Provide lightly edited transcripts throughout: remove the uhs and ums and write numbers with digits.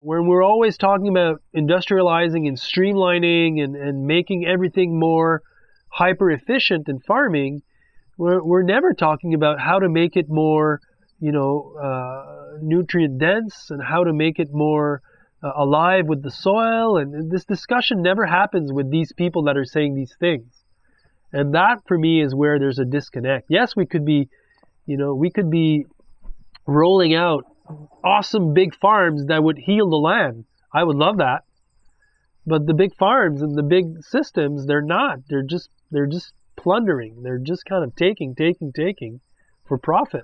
When we're always talking about industrializing and streamlining and making everything more hyper efficient in farming, we're never talking about how to make it more, nutrient dense and how to make it more alive with the soil. And this discussion never happens with these people that are saying these things. And that for me is where there's a disconnect. Yes, we could be rolling out awesome big farms that would heal the land. I would love that. But the big farms and the big systems, they're not. They're just plundering. They're just kind of taking for profit.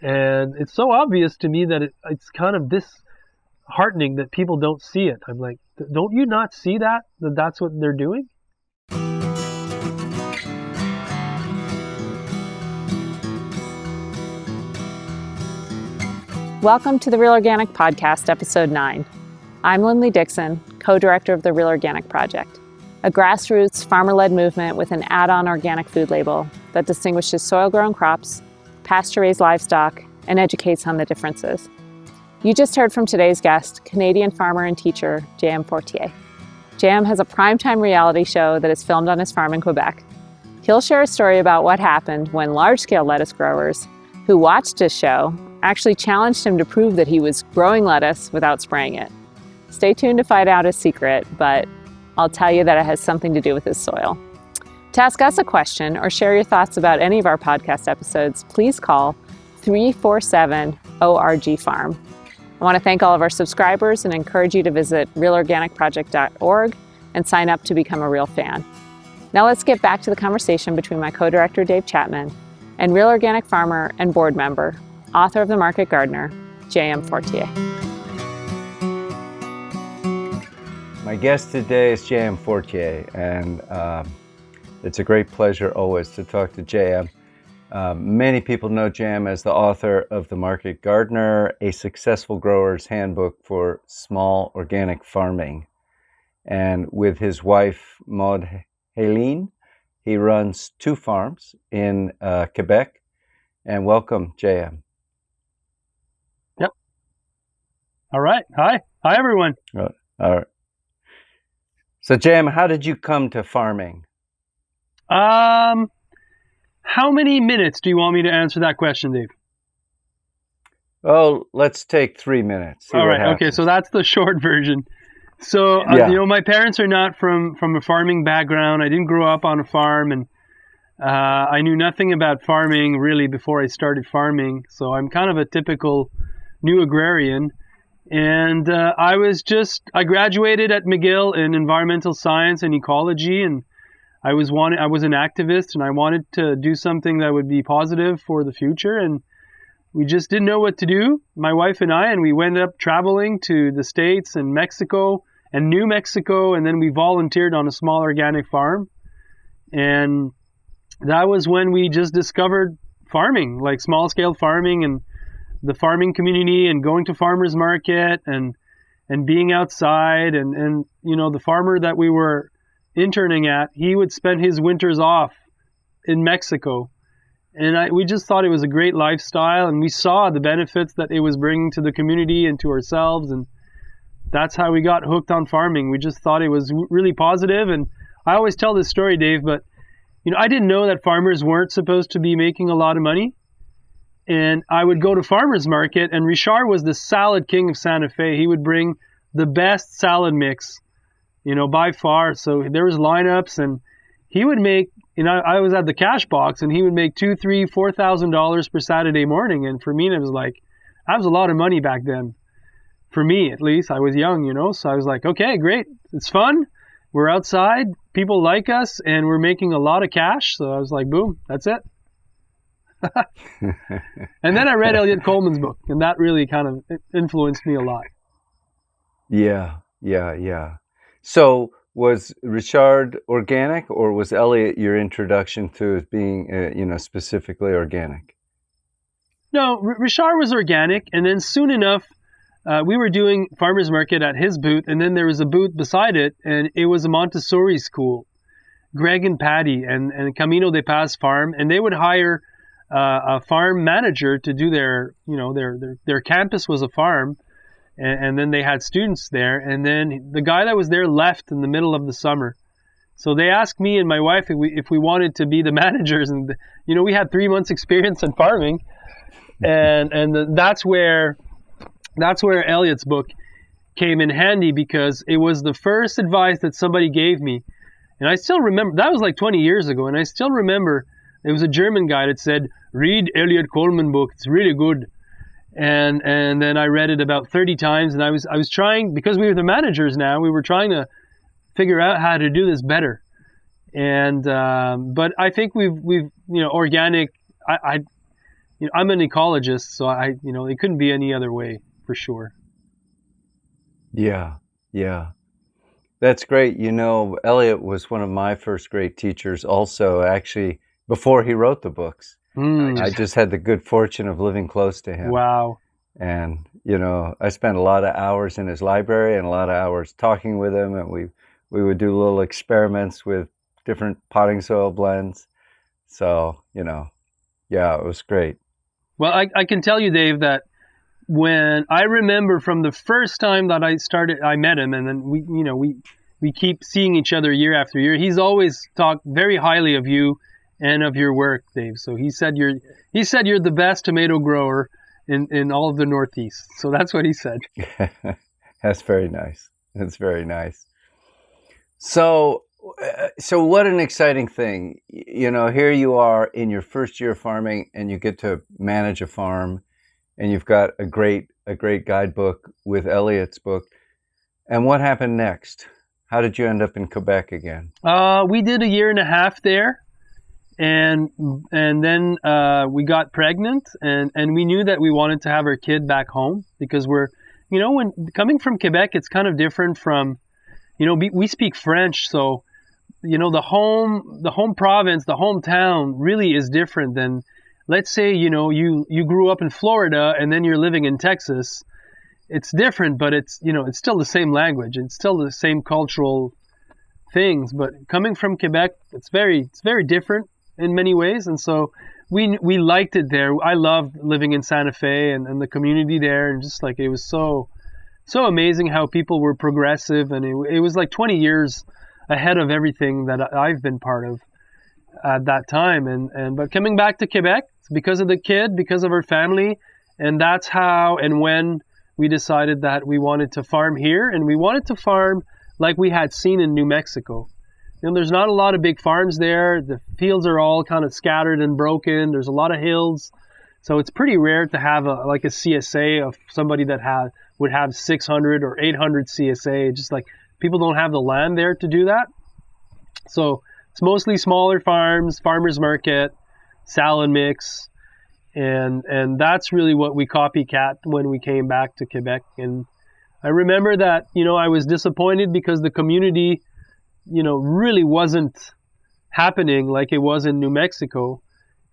And it's so obvious to me that it's kind of disheartening that people don't see it. I'm like, don't you not see that that's what they're doing? Welcome to the Real Organic Podcast, Episode 9. I'm Lindley Dixon, co-director of the Real Organic Project, a grassroots, farmer-led movement with an add-on organic food label that distinguishes soil-grown crops, pasture-raised livestock, and educates on the differences. You just heard from today's guest, Canadian farmer and teacher, JMFortier. JM has a primetime reality show that is filmed on his farm in Quebec. He'll share a story about what happened when large-scale lettuce growers who watched his show actually challenged him to prove that he was growing lettuce without spraying it. Stay tuned to find out his secret, but I'll tell you that it has something to do with his soil. To ask us a question or share your thoughts about any of our podcast episodes, please call 347-ORG-FARM. I want to thank all of our subscribers and encourage you to visit realorganicproject.org and sign up to become a real fan. Now let's get back to the conversation between my co-director Dave Chapman and Real Organic farmer and board member, author of The Market Gardener, JMFortier. My guest today is JMFortier, and it's a great pleasure always to talk to JM. Many people know JM as the author of The Market Gardener, a successful grower's handbook for small organic farming. And with his wife, Maude-Heléne, he runs 2 farms in Quebec. And welcome, JM. Yep. All right. Hi, everyone. All right. So, JM, how did you come to farming? How many minutes do you want me to answer that question, Dave? Oh, let's take 3 minutes. All right. Okay. So that's the short version. So, my parents are not from a farming background. I didn't grow up on a farm, and I knew nothing about farming really before I started farming. So I'm kind of a typical new agrarian. And I graduated at McGill in environmental science and ecology, and I was an activist, and I wanted to do something that would be positive for the future. And we just didn't know what to do, my wife and I, and we went up traveling to the States and Mexico and New Mexico, and then we volunteered on a small organic farm. And that was when we just discovered farming, like small-scale farming and the farming community, and going to farmers market and being outside. And the farmer that we were interning at, he would spend his winters off in Mexico. And we just thought it was a great lifestyle, and we saw the benefits that it was bringing to the community and to ourselves, and that's how we got hooked on farming. We just thought it was really positive. And I always tell this story, Dave, but I didn't know that farmers weren't supposed to be making a lot of money. And I would go to farmers market, and Richard was the salad king of Santa Fe. He would bring the best salad mix, by far. So there was lineups, and he would make, I was at the cash box, and he would make $2,000, $3,000, $4,000 per Saturday morning. And for me, it was like, that was a lot of money back then. For me, at least. I was young, so I was like, okay, great. It's fun. We're outside. People like us, and we're making a lot of cash. So I was like, boom, that's it. And then I read Elliot Coleman's book, and that really kind of influenced me a lot. Yeah. So was Richard organic, or was Elliot your introduction to being, specifically organic? No, Richard was organic, and then soon enough, we were doing farmers market at his booth, and then there was a booth beside it, and it was a Montessori school. Greg and Patty and Camino de Paz Farm, and they would hire a farm manager to do their campus was a farm, and then they had students there, and then the guy that was there left in the middle of the summer. So they asked me and my wife if we wanted to be the managers, and we had 3 months experience in farming, and that's where Elliot's book came in handy, because it was the first advice that somebody gave me. And I still remember, that was like 20 years ago, and I still remember it was a German guy that said, read Elliot Coleman book, it's really good. And then I read it about 30 times, and I was trying, because we were the managers now, we were trying to figure out how to do this better. And but I think we've organic, I'm an ecologist, so it couldn't be any other way, for sure. Yeah. That's great. Elliot was one of my first great teachers also, actually, before he wrote the books. I just had the good fortune of living close to him. Wow. And, I spent a lot of hours in his library and a lot of hours talking with him, and we would do little experiments with different potting soil blends. So, yeah, it was great. Well, I can tell you, Dave, that when I remember from the first time that I met him, and then we keep seeing each other year after year, he's always talked very highly of you and of your work, Dave. So he said you're the best tomato grower in all of the Northeast. So that's what he said. That's very nice. That's very nice. So what an exciting thing. Here you are in your first year of farming, and you get to manage a farm, and you've got a great guidebook with Elliot's book. And what happened next? How did you end up in Quebec again? We did a year and a half there, and then we got pregnant, and we knew that we wanted to have our kid back home, because we're, when coming from Quebec, it's kind of different from, we speak French, so the home province, the hometown really is different than, let's say, you grew up in Florida and then you're living in Texas. It's different, but it's still the same language. It's still the same cultural things. But coming from Quebec, it's very different in many ways. And so we liked it there. I loved living in Santa Fe and the community there. And just like, it was so amazing how people were progressive. And it was like 20 years ahead of everything that I've been part of at that time. But coming back to Quebec, because of the kid, because of our family, and that's how and when we decided that we wanted to farm here, and we wanted to farm like we had seen in New Mexico. There's not a lot of big farms there. The fields are all kind of scattered and broken. There's a lot of hills. So it's pretty rare to have a CSA of somebody that would have 600 or 800 CSA. Just like people don't have the land there to do that. So it's mostly smaller farms, farmers market, salad mix, and that's really what we copycat when we came back to Quebec. And I remember that, I was disappointed because the community, really wasn't happening like it was in New Mexico.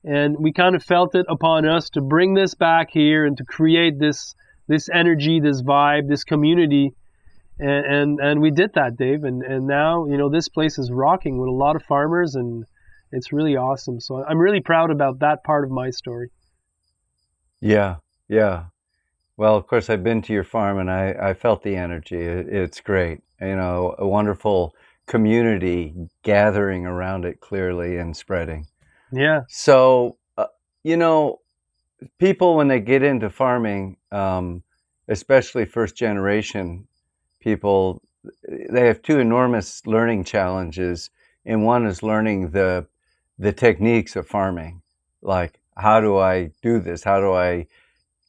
And we kind of felt it upon us to bring this back here and to create this energy, this vibe, this community. And we did that, Dave. And now, this place is rocking with a lot of farmers, and it's really awesome. So I'm really proud about that part of my story. Yeah. Well, of course, I've been to your farm, and I felt the energy. It's great. A wonderful community gathering around it clearly and spreading. Yeah. So, people, when they get into farming, especially first generation people, they have two enormous learning challenges. And one is learning the techniques of farming. Like, how do I do this? How do I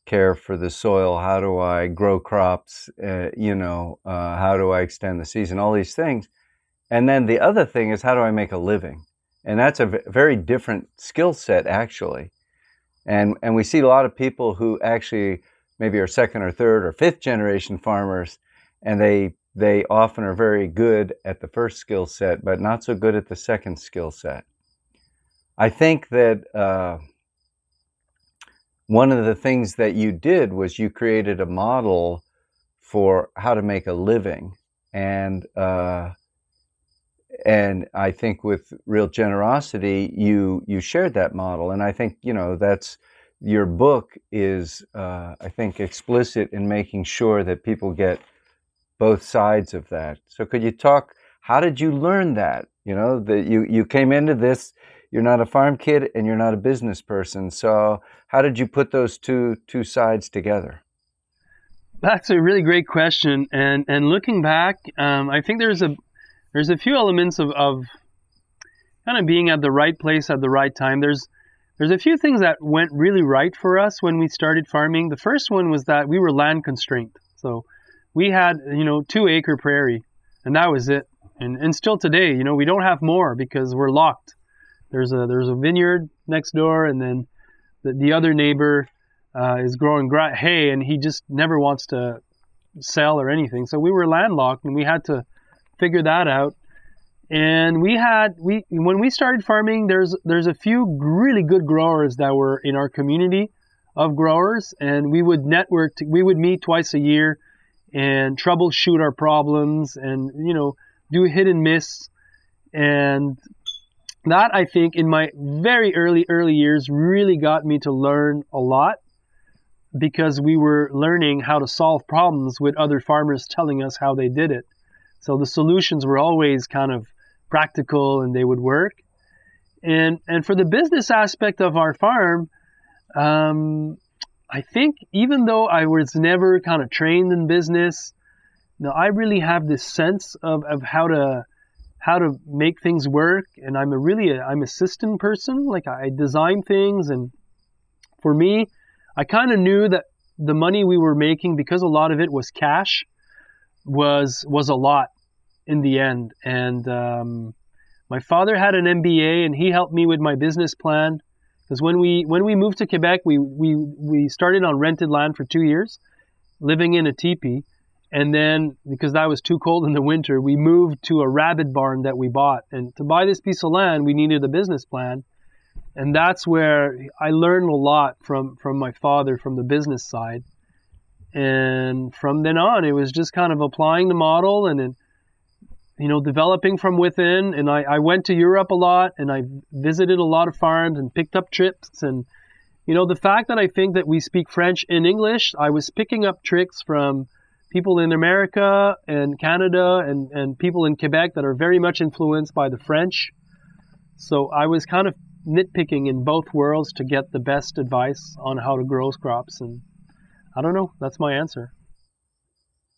care for the soil? How do I grow crops? How do I extend the season? All these things. And then the other thing is, how do I make a living? And that's a very different skill set, actually. And we see a lot of people who actually maybe are second or third or fifth generation farmers, and they often are very good at the first skill set, but not so good at the second skill set. I think that one of the things that you did was you created a model for how to make a living. And I think with real generosity, you shared that model. And I think, that's your book is, I think, explicit in making sure that people get both sides of that. So could you talk, how did you learn that? You know, that you came into this, you're not a farm kid and you're not a business person. So how did you put those two sides together? That's a really great question. And looking back, I think there's a few elements of kind of being at the right place at the right time. There's a few things that went really right for us when we started farming. The first one was that we were land constrained. So we had, 2-acre prairie, and that was it. And still today, we don't have more because we're locked. There's a vineyard next door, and then the other neighbor is growing hay, and he just never wants to sell or anything. So we were landlocked, and we had to figure that out. And when we started farming, there's a few really good growers that were in our community of growers, and we would network. We would meet twice a year and troubleshoot our problems, and do hit and miss. And that, I think, in my very early years, really got me to learn a lot, because we were learning how to solve problems with other farmers telling us how they did it. So the solutions were always kind of practical, and they would work. And for the business aspect of our farm, I think even though I was never kind of trained in business, I really have this sense of how to make things work. And I'm a system person. Like, I design things, and for me, I kind of knew that the money we were making, because a lot of it was cash, was a lot in the end. And my father had an MBA, and he helped me with my business plan. Because when we moved to Quebec, we started on rented land for 2 years, living in a teepee. And then, because that was too cold in the winter, we moved to a rabbit barn that we bought. And to buy this piece of land, we needed a business plan. And that's where I learned a lot from my father, from the business side. And from then on, it was just kind of applying the model and then, developing from within. And I went to Europe a lot, and I visited a lot of farms and picked up tricks. And, the fact that I think that we speak French and English, I was picking up tricks from people in America and Canada and people in Quebec that are very much influenced by the French. So I was kind of nitpicking in both worlds to get the best advice on how to grow crops. And I don't know, that's my answer.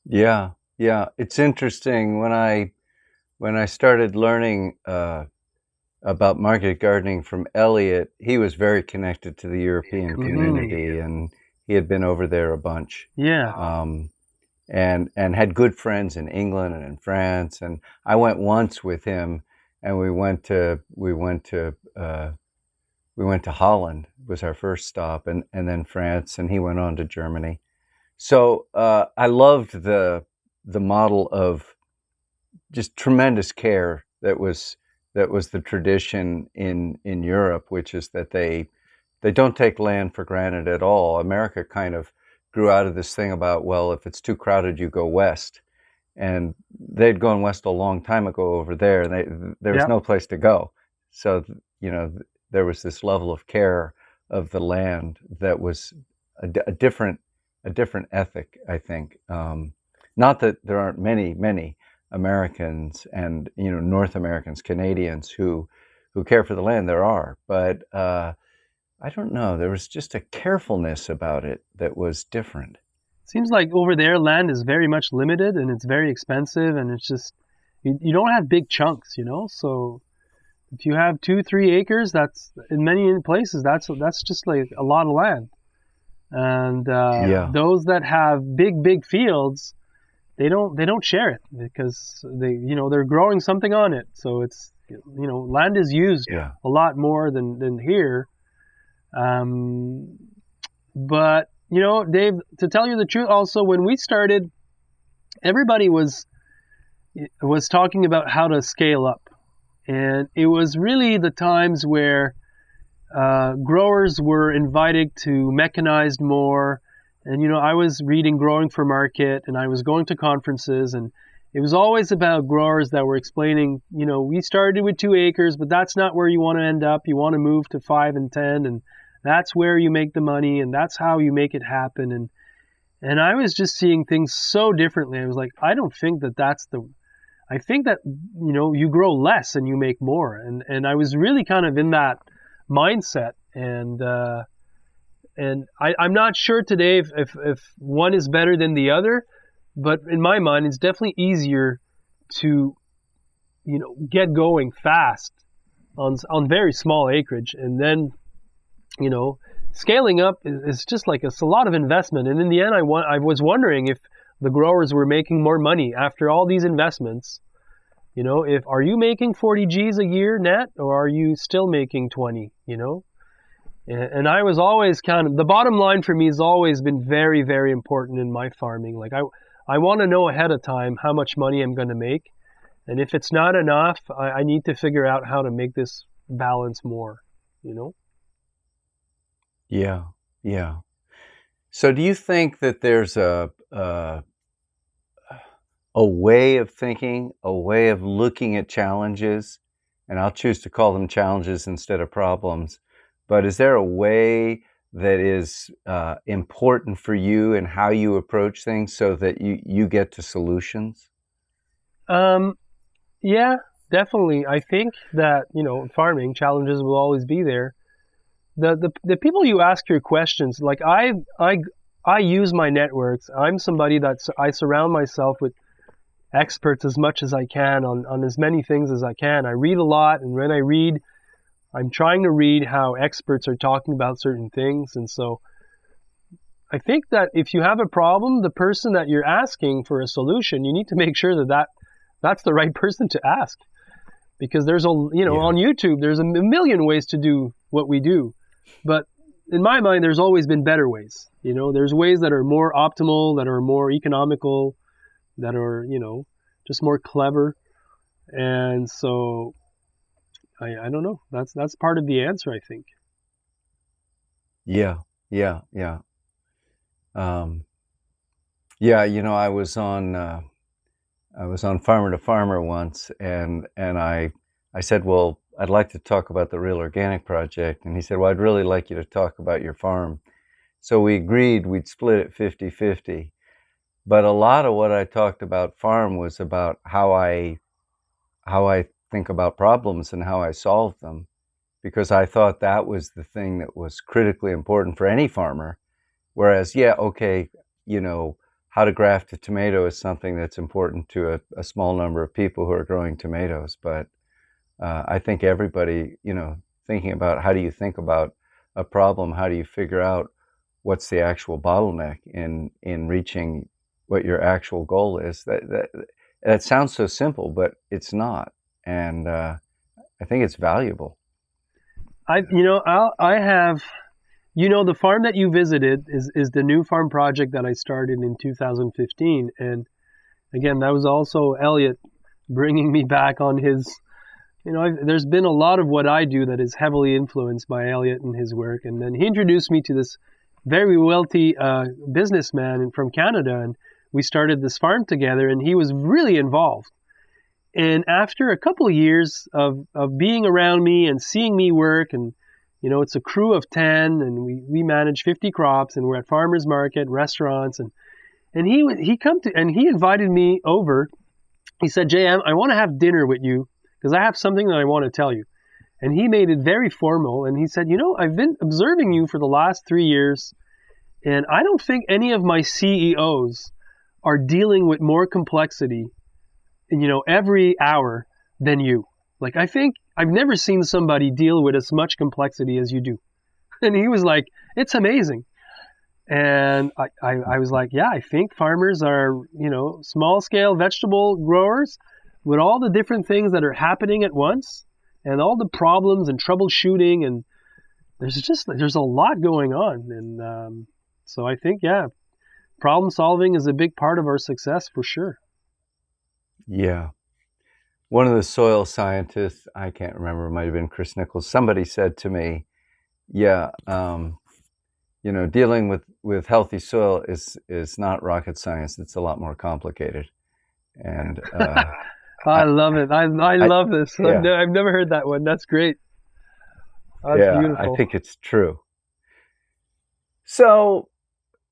Yeah. It's interesting. When I started learning about market gardening from Elliot, he was very connected to the European community, and he had been over there a bunch. Yeah. And had good friends in England and in France. And I went once with him, and we went to Holland was our first stop, and then France, and he went on to Germany. So I loved the model of just tremendous care that was the tradition in Europe, which is that they don't take land for granted at all. America kind of grew out of this thing about, well, if it's too crowded, you go west. And they'd gone west a long time ago over there, and there was no place to go. So, there was this level of care of the land that was a different ethic, I think. Not that there aren't many Americans and, North Americans, Canadians who care for the land. There are, but I don't know. There was just a carefulness about it that was different. Seems like over there, land is very much limited, and it's very expensive, and it's just, you don't have big chunks, So if you have 2-3 acres, that's in many places, that's just like a lot of land. And those that have big fields, they don't share it because they're growing something on it. So it's, land is used a lot more than here. But Dave, to tell you the truth, also when we started, everybody was talking about how to scale up, and it was really the times where growers were invited to mechanize more. And I was reading Growing for Market, and I was going to conferences, and it was always about growers that were explaining, we started with 2 acres, but that's not where you want to end up. You want to move to 5 and 10, and that's where you make the money, and that's how you make it happen. And I was just seeing things so differently. I was like, I don't think I think that, you grow less and you make more. And I was really kind of in that mindset. And I'm not sure today if one is better than the other, but in my mind, it's definitely easier to, get going fast on very small acreage. And then, scaling up is just like it's a lot of investment. And in the end, I was wondering if the growers were making more money after all these investments. Are you making 40 G's a year net, or are you still making 20, And I was always the bottom line for me has always been very, very important in my farming. Like I want to know ahead of time how much money I'm going to make. And if it's not enough, I need to figure out how to make this balance more, Yeah, yeah. So do you think that there's a way of thinking, a way of looking at challenges, and I'll choose to call them challenges instead of problems, but is there a way that is important for you and how you approach things so that you get to solutions? Yeah, definitely. I think that, farming challenges will always be there. The people you ask your questions, like I use my networks. I'm somebody I surround myself with experts as much as I can on as many things as I can. I read a lot, and when I read, I'm trying to read how experts are talking about certain things. And so I think that if you have a problem, the person that you're asking for a solution, you need to make sure that's the right person to ask. Because there's on YouTube, there's a million ways to do what we do. But in my mind, there's always been better ways. There's ways that are more optimal, that are more economical, that are, just more clever. And so I don't know. That's part of the answer, I think. Yeah. I was on Farmer to Farmer once, and I said, well, I'd like to talk about the Real Organic Project. And he said, well, I'd really like you to talk about your farm. So we agreed we'd split it 50-50. But a lot of what I talked about farm was about how I think about problems and how I solve them, because I thought that was the thing that was critically important for any farmer. Whereas, how to graft a tomato is something that's important to a small number of people who are growing tomatoes. But I think everybody, thinking about how do you think about a problem, how do you figure out what's the actual bottleneck in reaching what your actual goal is. That sounds so simple, but it's not. And I think it's valuable. I have, the farm that you visited is the new farm project that I started in 2015. And again, that was also Elliot bringing me back on his, there's been a lot of what I do that is heavily influenced by Elliot and his work. And then he introduced me to this very wealthy businessman from Canada. And we started this farm together, and he was really involved. And after a couple of years of being around me and seeing me work, and it's a crew of 10, and we manage 50 crops, and we're at farmers market, restaurants, and he invited me over. He said, JM, I want to have dinner with you because I have something that I want to tell you. And he made it very formal, and he said, I've been observing you for the last 3 years, and I don't think any of my CEOs are dealing with more complexity, every hour than you. Like, I think I've never seen somebody deal with as much complexity as you do. And he was like, it's amazing. And I was like, yeah, I think farmers are, small scale vegetable growers with all the different things that are happening at once and all the problems and troubleshooting. And there's a lot going on. And so I think, yeah, problem solving is a big part of our success for sure. Yeah. One of the soil scientists, I can't remember, it might have been Chris Nichols, somebody said to me, dealing with healthy soil is not rocket science. It's a lot more complicated. And I love it. I love this. Yeah. I've never heard that one. That's great. That's beautiful. I think it's true. So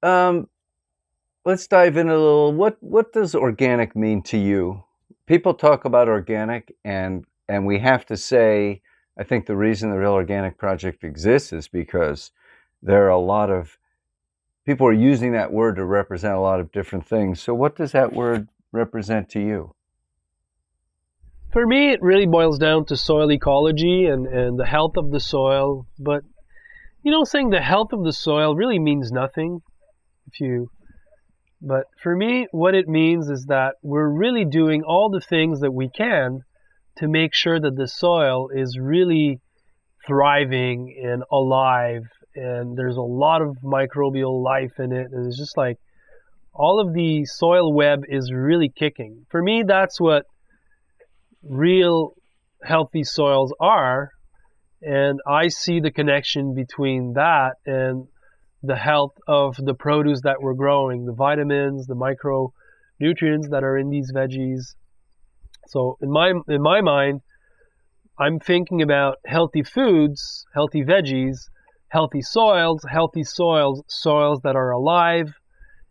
let's dive in a little. What does organic mean to you? People talk about organic, and we have to say, I think the reason the Real Organic Project exists is because there are a lot of people are using that word to represent a lot of different things. So what does that word represent to you? For me, it really boils down to soil ecology and the health of the soil. But, saying the health of the soil really means nothing. But for me, what it means is that we're really doing all the things that we can to make sure that the soil is really thriving and alive. And there's a lot of microbial life in it. And it's just like all of the soil web is really kicking. For me, that's what real healthy soils are, and I see the connection between that and the health of the produce that we're growing, the vitamins, the micronutrients that are in these veggies. So in my mind, I'm thinking about healthy foods, healthy veggies, healthy soils that are alive.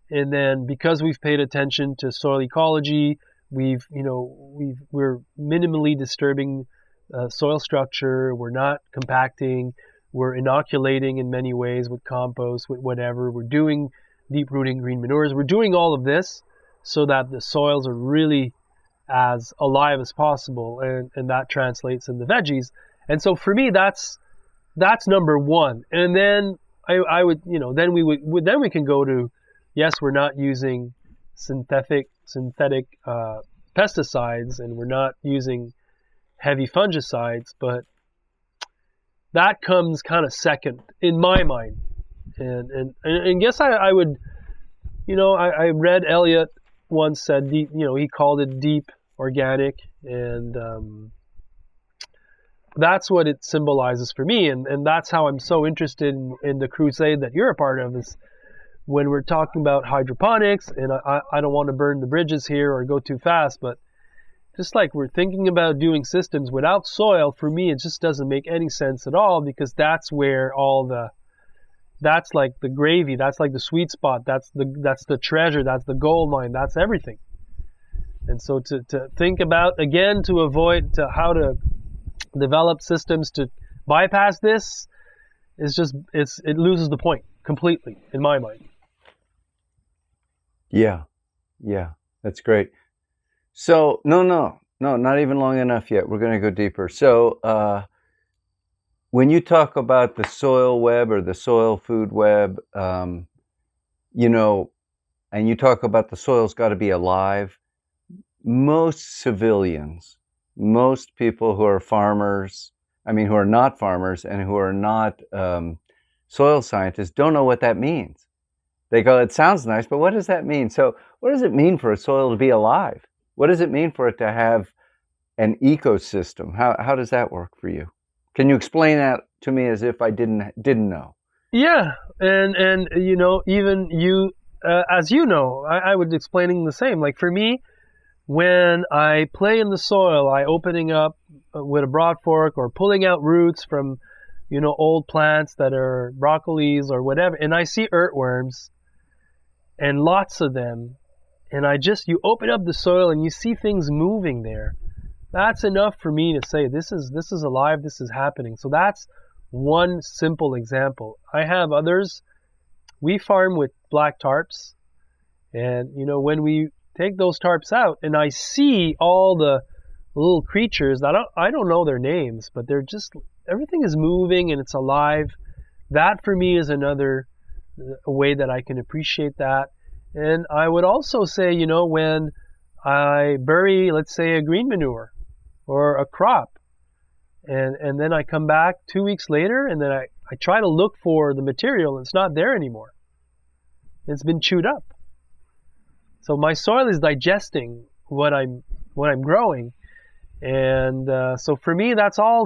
And then because we've paid attention to soil ecology, we're minimally disturbing soil structure. We're not compacting. We're inoculating in many ways with compost, with whatever. We're doing deep rooting green manures. We're doing all of this so that the soils are really as alive as possible, and that translates in the veggies. And so for me, that's number one. And then I would, then we can go to, yes, we're not using synthetic pesticides, and we're not using heavy fungicides, but that comes kind of second in my mind. And guess I would, I read Eliot once said deep, he called it deep organic, and that's what it symbolizes for me, and that's how I'm so interested in the crusade that you're a part of, is when we're talking about hydroponics. And I don't want to burn the bridges here or go too fast, but just like we're thinking about doing systems without soil, for me it just doesn't make any sense at all, because that's where that's like the gravy, that's like the sweet spot, that's the treasure, that's the gold mine, that's everything. And so to think about, again, to avoid how to develop systems to bypass this is just, it loses the point completely in my mind. Yeah, that's great. So no, not even long enough yet. We're going to go deeper. So when you talk about the soil web or the soil food web, and you talk about the soil's got to be alive, most civilians, most people who are farmers, who are not farmers and who are not soil scientists, don't know what that means. They go, it sounds nice, but what does that mean? So what does it mean for a soil to be alive? What does it mean for it to have an ecosystem? How does that work for you? Can you explain that to me as if I didn't know? Yeah, and even you, as you know, I would explaining the same. Like for me, when I play in the soil, I opening up with a Broadfork or pulling out roots from, old plants that are broccolis or whatever, and I see earthworms, and lots of them, and you open up the soil and you see things moving there. That's enough for me to say this is alive, this is happening. So that's one simple example. I have others. We farm with black tarps, and when we take those tarps out and I see all the little creatures that I don't know their names, but they're just, everything is moving and it's alive. That for me is another way that I can appreciate that. And I would also say, when I bury, let's say, a green manure or a crop, and then I come back 2 weeks later, and then I try to look for the material, and it's not there anymore. It's been chewed up. So my soil is digesting what I'm growing, and so for me, that's all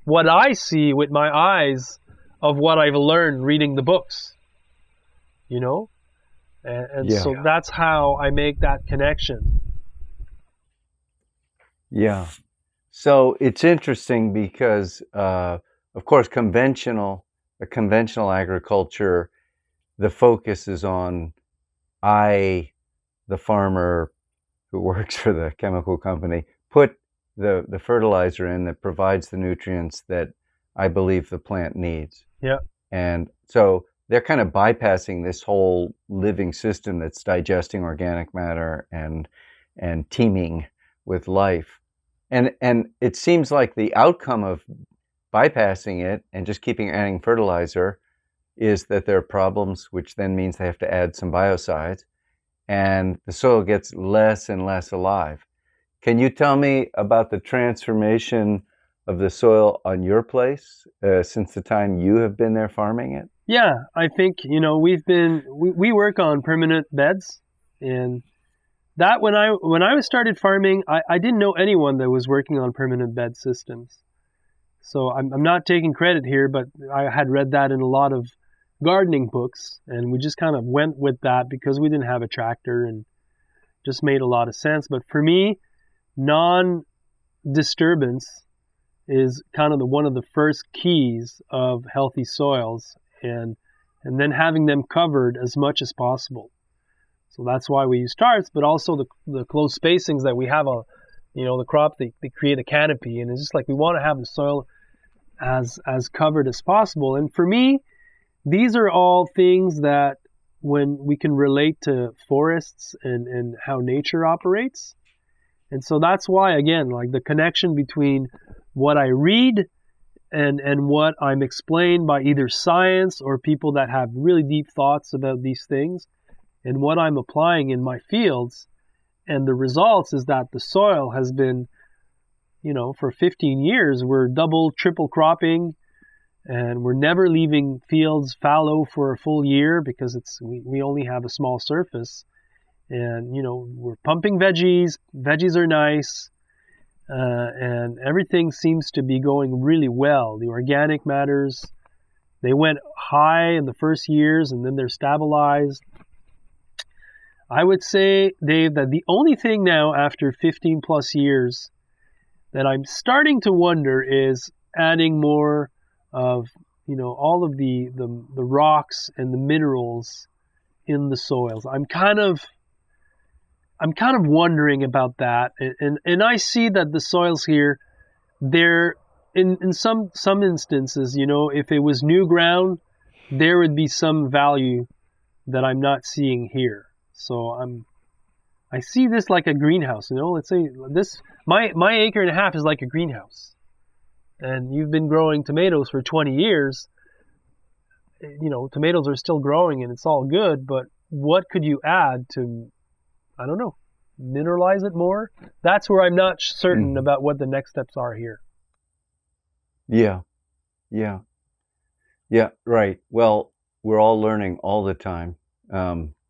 what I see with my eyes of what I've learned reading the books, and so that's how I make that connection. Yeah. So it's interesting because, of course, conventional a conventional agriculture, the focus is on the farmer who works for the chemical company, put the fertilizer in that provides the nutrients that I believe the plant needs. Yeah. And so they're kind of bypassing this whole living system that's digesting organic matter and teeming with life. And it seems like the outcome of bypassing it and just adding fertilizer is that there are problems, which then means they have to add some biocides, and the soil gets less and less alive. Can you tell me about the transformation of the soil on your place since the time you have been there farming it? Yeah, I think, we work on permanent beds, and that when I started farming, I didn't know anyone that was working on permanent bed systems. So I'm not taking credit here, but I had read that in a lot of gardening books, and we just kind of went with that because we didn't have a tractor, and just made a lot of sense. But for me, non-disturbance is kind of one of the first keys of healthy soils, and then having them covered as much as possible. So that's why we use tarps, but also the close spacings that we have on, the crop, they create a canopy, and it's just like we want to have the soil as covered as possible. And for me, these are all things that when we can relate to forests and how nature operates. And so that's why, again, like the connection between what I read and what I'm explained by either science or people that have really deep thoughts about these things, and what I'm applying in my fields, and the results is that the soil has been, for 15 years, we're double, triple cropping, and we're never leaving fields fallow for a full year because we only have a small surface. And, we're pumping veggies. Veggies are nice. And everything seems to be going really well. The organic matters, they went high in the first years, and then they're stabilized. I would say, Dave, that the only thing now after 15 plus years that I'm starting to wonder is adding more of, all of the rocks and the minerals in the soils. I'm kind of wondering about that, and I see that the soils here, they're in some instances, if it was new ground, there would be some value that I'm not seeing here. So I see this like a greenhouse. Let's say my acre and a half is like a greenhouse, and you've been growing tomatoes for 20 years. Tomatoes are still growing and it's all good, but what could you add to, I don't know, mineralize it more? That's where I'm not certain about what the next steps are here. Yeah, right. Well, we're all learning all the time.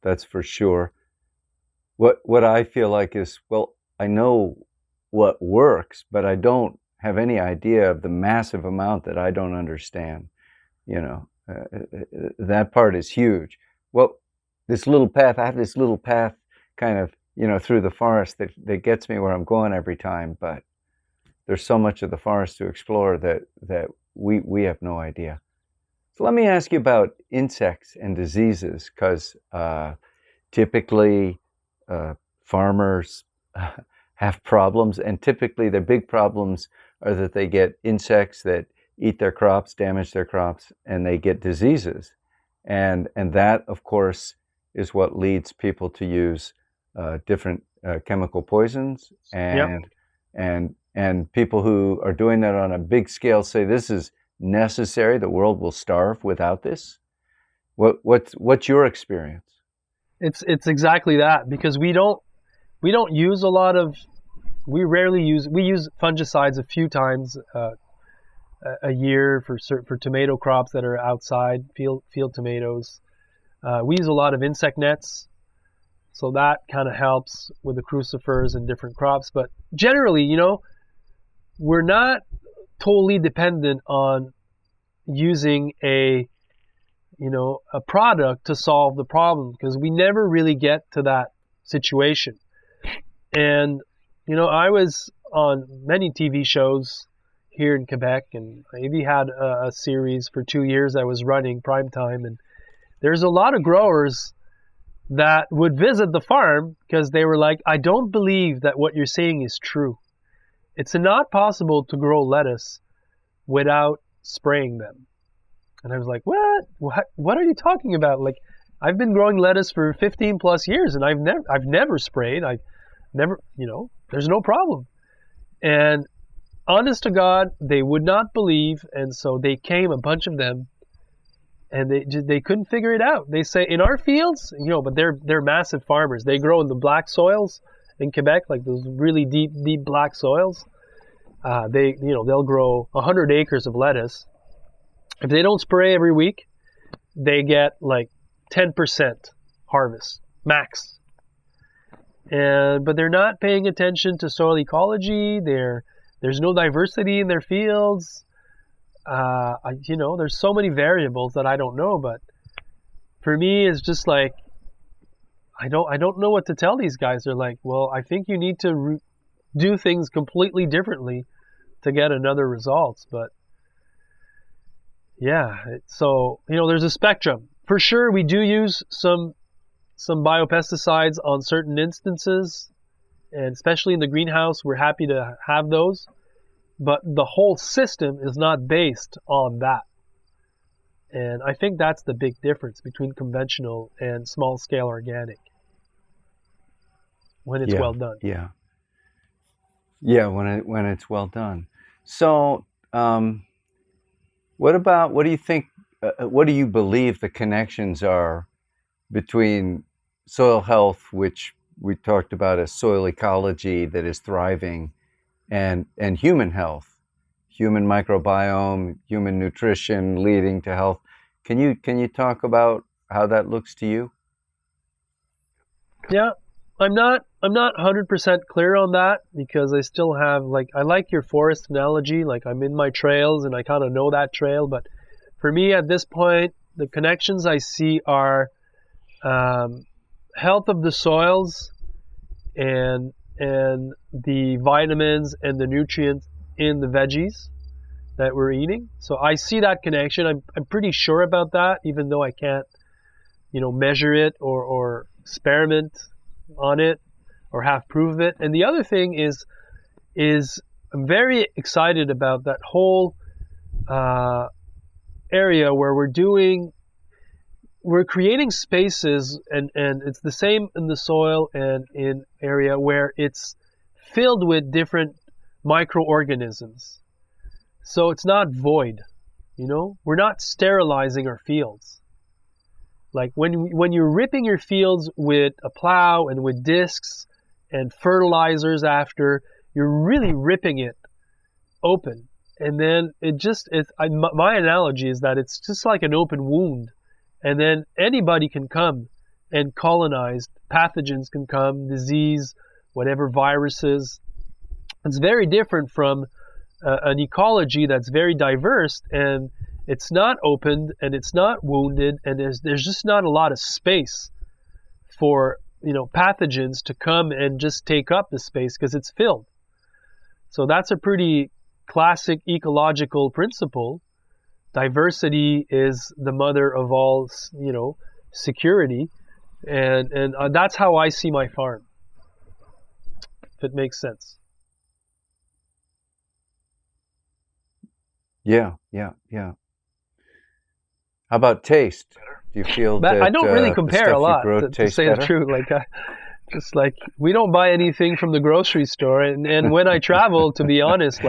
That's for sure. What I feel like is, I know what works, but I don't have any idea of the massive amount that I don't understand. That part is huge. Well, I have this little path kind of, through the forest that gets me where I'm going every time, but there's so much of the forest to explore that we have no idea. So let me ask you about insects and diseases, because typically farmers have problems, and typically their big problems are that they get insects that eat their crops, damage their crops, and they get diseases. And that, of course, is what leads people to use different chemical poisons, and people who are doing that on a big scale say this is necessary. The world will starve without this. What's your experience? It's exactly that, because we use a lot of, we use fungicides a few times a year for tomato crops that are outside field tomatoes. We use a lot of insect nets, so that kind of helps with the crucifers and different crops. But generally, we're not totally dependent on using a product to solve the problem, because we never really get to that situation. And I was on many TV shows, here in Quebec, and I even had a series for 2 years I was running prime time, and there's a lot of growers that would visit the farm because they were like, I don't believe that what you're saying is true. It's not possible to grow lettuce without spraying them. And I was like, what are you talking about? Like, I've been growing lettuce for 15 plus years, and I've never sprayed. I've never, there's no problem. And honest to God, they would not believe, and so they came, a bunch of them, and they couldn't figure it out. They say, in our fields, but they're massive farmers. They grow in the black soils in Quebec, like those really deep black soils. They'll grow 100 acres of lettuce. If they don't spray every week, they get like 10% harvest max. But they're not paying attention to soil ecology. There's no diversity in their fields. There's so many variables that I don't know, but for me, it's just like, I don't know what to tell these guys. They're like, well, I think you need to do things completely differently to get another results. But yeah, so, there's a spectrum. For sure, we do use some biopesticides on certain instances, and especially in the greenhouse, we're happy to have those. But the whole system is not based on that. And I think that's the big difference between conventional and small-scale organic when it's well done. Yeah. Yeah, when it's well done. So, what do you think, what do you believe the connections are between soil health, which we talked about as soil ecology that is thriving, and human health, human microbiome, human nutrition leading to health? Can you talk about how that looks to you? Yeah, I'm not 100% clear on that, because I still have, I like your forest analogy, I'm in my trails and I kind of know that trail, but for me at this point, the connections I see are health of the soils and the vitamins and the nutrients in the veggies that we're eating. So I see that connection. I'm pretty sure about that, even though I can't, measure it or experiment on it or have proof of it. And the other thing is I'm very excited about that whole area where we're creating spaces, and it's the same in the soil and in area where it's filled with different microorganisms. So it's not void, we're not sterilizing our fields. Like when you're ripping your fields with a plow and with discs and fertilizers after, you're really ripping it open. And then my analogy is that it's just like an open wound. And then anybody can come and colonize. Pathogens can come, disease, whatever, viruses. It's very different from an ecology that's very diverse, and it's not opened and it's not wounded, and there's just not a lot of space for pathogens to come and just take up the space because it's filled. So that's a pretty classic ecological principle. Diversity is the mother of all, security, and that's how I see my farm, if it makes sense. Yeah. How about taste? Do you feel that I don't really compare a lot, to say better? the truth. We don't buy anything from the grocery store, and when I travel, to be honest,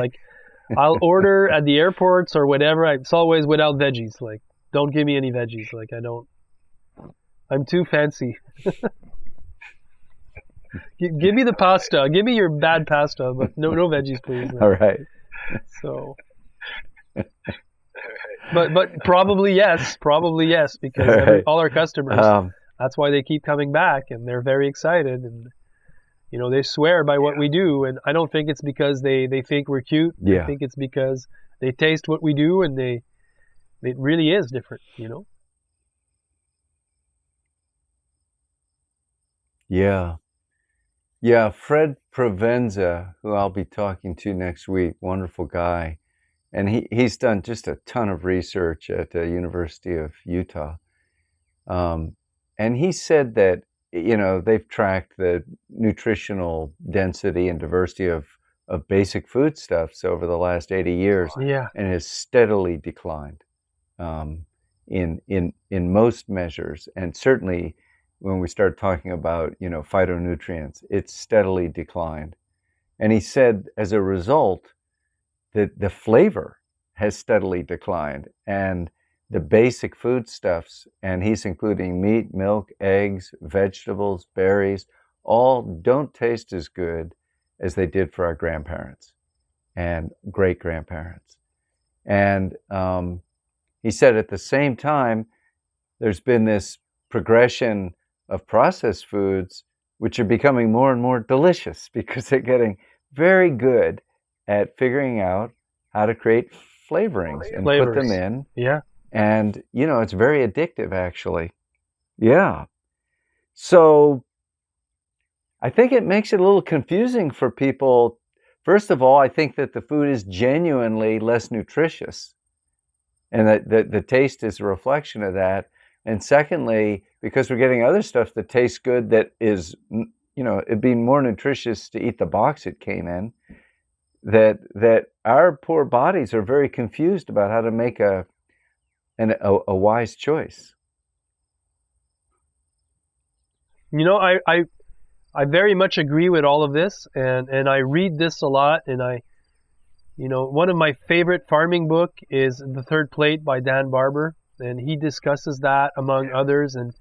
I'll order at the airports or whatever. It's always without veggies. Don't give me any veggies. I'm too fancy. Give me the pasta. Give me your bad pasta, but no veggies, please. All right. So, but probably yes, because all our customers. That's why they keep coming back, and they're very excited, and they swear by what we do. And I don't think it's because they think we're cute. Yeah. I think it's because they taste what we do, and it really is different. Yeah. Fred Provenza, who I'll be talking to next week, wonderful guy, and he's done just a ton of research at the University of Utah. And he said that, they've tracked the nutritional density and diversity of basic foodstuffs over the last 80 years, and it has steadily declined in most measures. And certainly when we start talking about, phytonutrients, it's steadily declined. And he said, as a result, that the flavor has steadily declined, and the basic foodstuffs, and he's including meat, milk, eggs, vegetables, berries, all don't taste as good as they did for our grandparents and great-grandparents. And he said at the same time, there's been this progression of processed foods, which are becoming more and more delicious because they're getting very good at figuring out how to create flavorings and put them in. Yeah. And, it's very addictive, actually. Yeah. So I think it makes it a little confusing for people. First of all, I think that the food is genuinely less nutritious, and that the taste is a reflection of that. And secondly, because we're getting other stuff that tastes good, that is, it'd be more nutritious to eat the box it came in, that our poor bodies are very confused about how to make a wise choice. I very much agree with all of this, and I read this a lot, and one of my favorite farming book is The Third Plate by Dan Barber, and he discusses that among others, and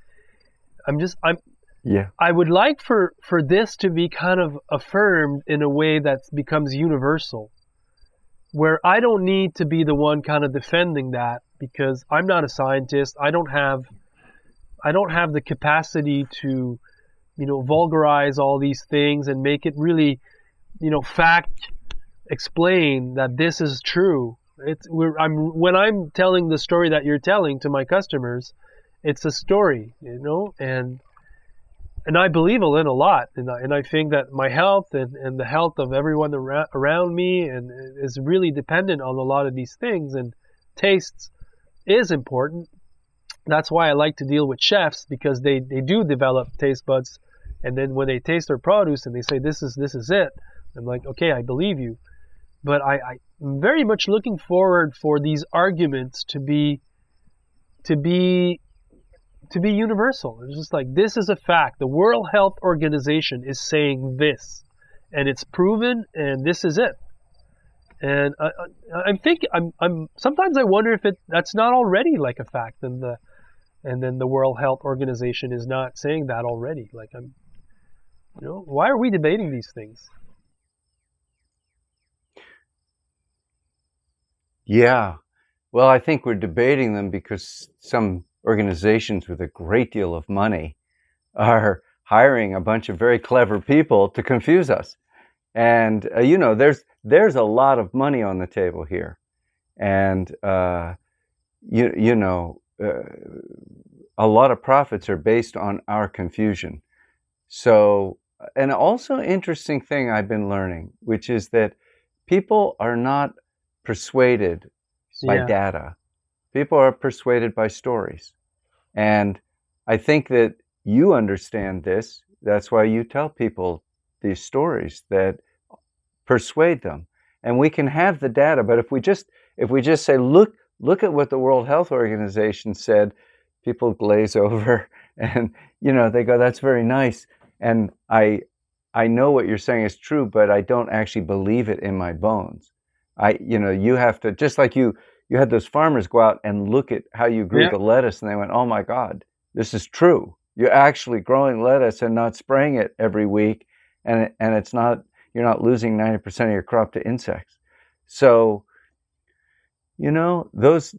I would like for this to be kind of affirmed in a way that becomes universal, where I don't need to be the one kind of defending that, because I'm not a scientist. I don't have the capacity to, vulgarize all these things and make it really, fact explain that this is true. When I'm telling the story that you're telling to my customers, it's a story, and I believe in a lot, and I think that my health and the health of everyone around me and is really dependent on a lot of these things, and tastes is important. That's why I like to deal with chefs, because they do develop taste buds, and then when they taste their produce and they say this is it, I'm like, okay, I believe you. But I'm very much looking forward for these arguments to be universal. It's just like, this is a fact. The World Health Organization is saying this, and it's proven, and this is it. And I'm sometimes I wonder if that's not already like a fact, and then the World Health Organization is not saying that already. Like, why are we debating these things? Yeah. Well, I think we're debating them because some organizations with a great deal of money are hiring a bunch of very clever people to confuse us. And, there's a lot of money on the table here. And, a lot of profits are based on our confusion. So, and also interesting thing I've been learning, which is that people are not persuaded by data. People are persuaded by stories. And I think that you understand this. That's why you tell people these stories that persuade them. And we can have the data, but if we just say, look at what the World Health Organization said, people glaze over and, they go, that's very nice. And I know what you're saying is true, but I don't actually believe it in my bones. You have to, just like you had those farmers go out and look at how you grew the lettuce, and they went, oh my God, this is true. You're actually growing lettuce and not spraying it every week, and it's not, you're not losing 90% of your crop to insects. So, that's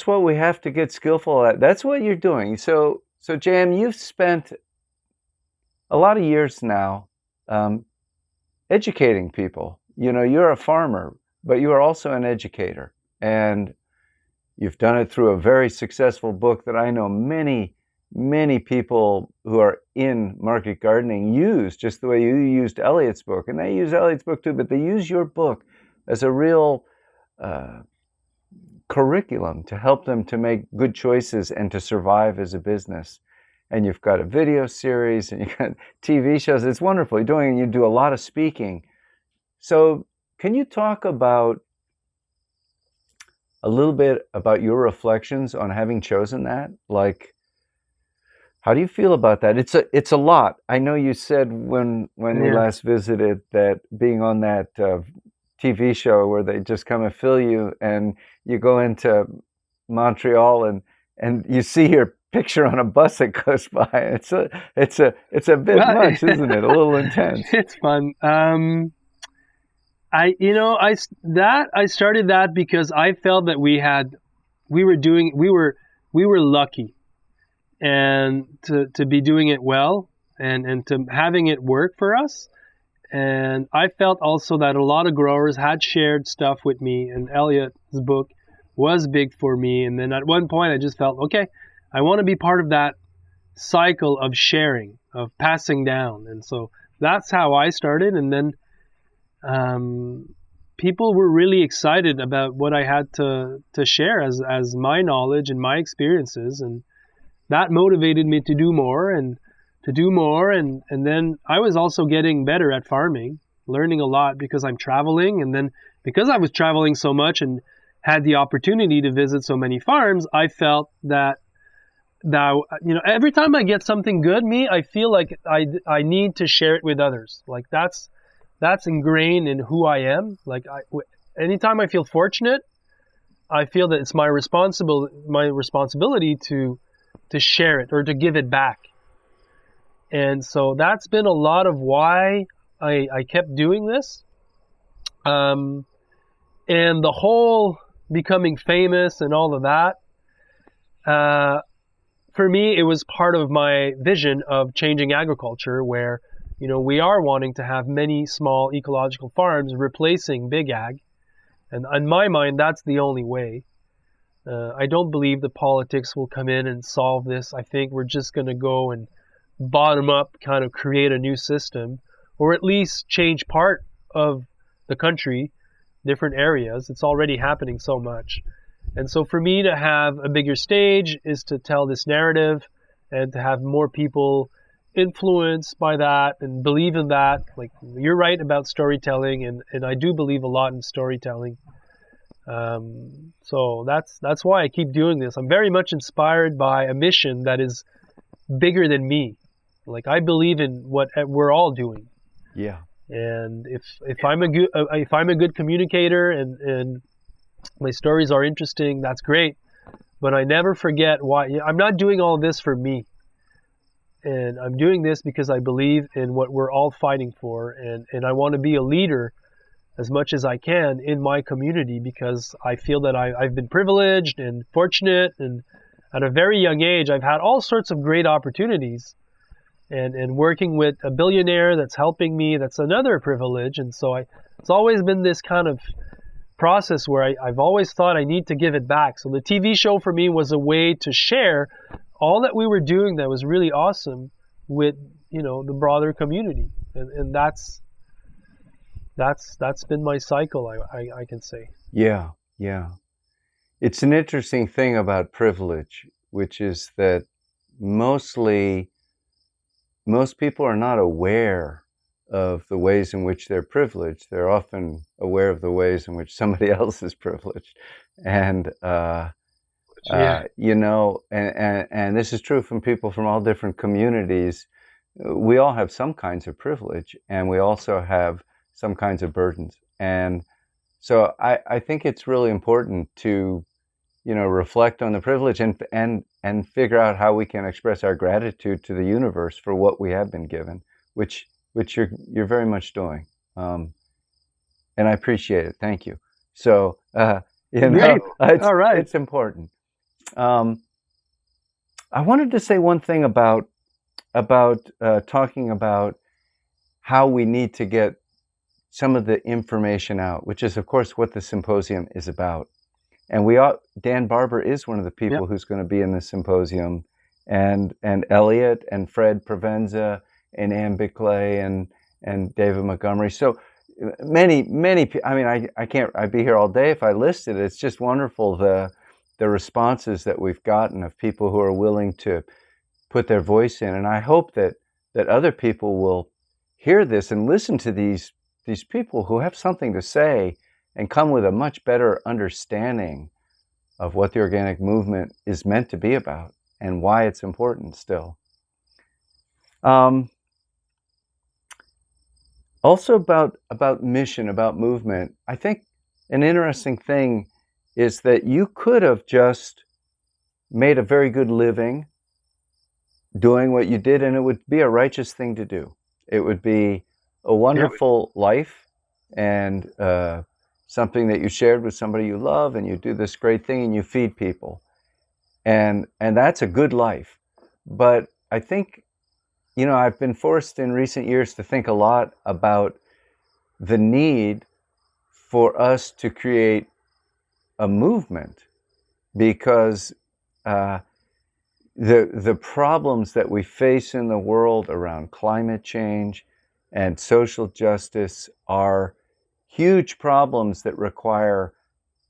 what we have to get skillful at. That's what you're doing. So Jan, you've spent a lot of years now educating people. You're a farmer, but you are also an educator. And you've done it through a very successful book that I know many, many people who are in market gardening use, just the way you used Elliot's book. And they use Elliot's book too, but they use your book as a real curriculum to help them to make good choices and to survive as a business. And you've got a video series and you've got TV shows. It's wonderful. You do a lot of speaking. So can you talk about a little bit about your reflections on having chosen that? Like, how do you feel about that? It's a lot. I know you said when we last visited that being on that TV show where they just come and fill you, and you go into Montreal and you see your picture on a bus that goes by. It's a bit much, isn't it? A little intense. It's fun. I started that because I felt that we were lucky, and to be doing it well, and to having it work for us. And I felt also that a lot of growers had shared stuff with me, and Elliot's book was big for me. And then at one point I just felt, okay, I want to be part of that cycle of sharing, of passing down. And so that's how I started. And then people were really excited about what I had to share as my knowledge and my experiences. And that motivated me to do more. And then I was also getting better at farming, learning a lot because I'm traveling. And then because I was traveling so much and had the opportunity to visit so many farms, I felt that every time I get something good, I feel like I need to share it with others. Like that's ingrained in who I am. Like anytime I feel fortunate, I feel that it's my responsibility to share it or to give it back. And so that's been a lot of why I kept doing this. And the whole becoming famous and all of that, for me, it was part of my vision of changing agriculture, where, we are wanting to have many small ecological farms replacing big ag. And in my mind, that's the only way. I don't believe the politics will come in and solve this. I think we're just going to go and bottom up kind of create a new system, or at least change part of the country, different areas. It's already happening so much. And so for me to have a bigger stage is to tell this narrative and to have more people influenced by that and believe in that. Like, you're right about storytelling, and I do believe a lot in storytelling. So that's why I keep doing this. I'm very much inspired by a mission that is bigger than me. Like, I believe in what we're all doing. Yeah. And if I'm a good communicator and my stories are interesting, that's great. But I never forget why. I'm not doing all this for me. And I'm doing this because I believe in what we're all fighting for. And I want to be a leader as much as I can in my community, because I feel that I've been privileged and fortunate. And at a very young age, I've had all sorts of great opportunities. And working with a billionaire that's helping me, that's another privilege. And so it's always been this kind of process where I've always thought I need to give it back. So the TV show for me was a way to share all that we were doing that was really awesome with, the broader community. And that's been my cycle, I can say. Yeah, yeah. It's an interesting thing about privilege, which is that most people are not aware of the ways in which they're privileged. They're often aware of the ways in which somebody else is privileged. And, and this is true from people from all different communities. We all have some kinds of privilege, and we also have some kinds of burdens. And so I think it's really important to, reflect on the privilege and figure out how we can express our gratitude to the universe for what we have been given, which you're very much doing. And I appreciate it. Thank you. So, all right. It's important. I wanted to say one thing about talking about how we need to get some of the information out, which is, of course, what the symposium is about. And Dan Barber is one of the people who's going to be in the symposium, and Elliot and Fred Provenza and Ann Bickley and David Montgomery. So many, I mean, I can't, I'd be here all day if I listed it. It's just wonderful, the responses that we've gotten of people who are willing to put their voice in. And I hope that other people will hear this and listen to these people who have something to say and come with a much better understanding of what the organic movement is meant to be about and why it's important still. Also about mission, about movement, I think an interesting thing is that you could have just made a very good living doing what you did, and it would be a righteous thing to do. It would be a wonderful life and something that you shared with somebody you love, and you do this great thing and you feed people. And that's a good life. But I think, I've been forced in recent years to think a lot about the need for us to create a movement, because the problems that we face in the world around climate change and social justice are huge problems that require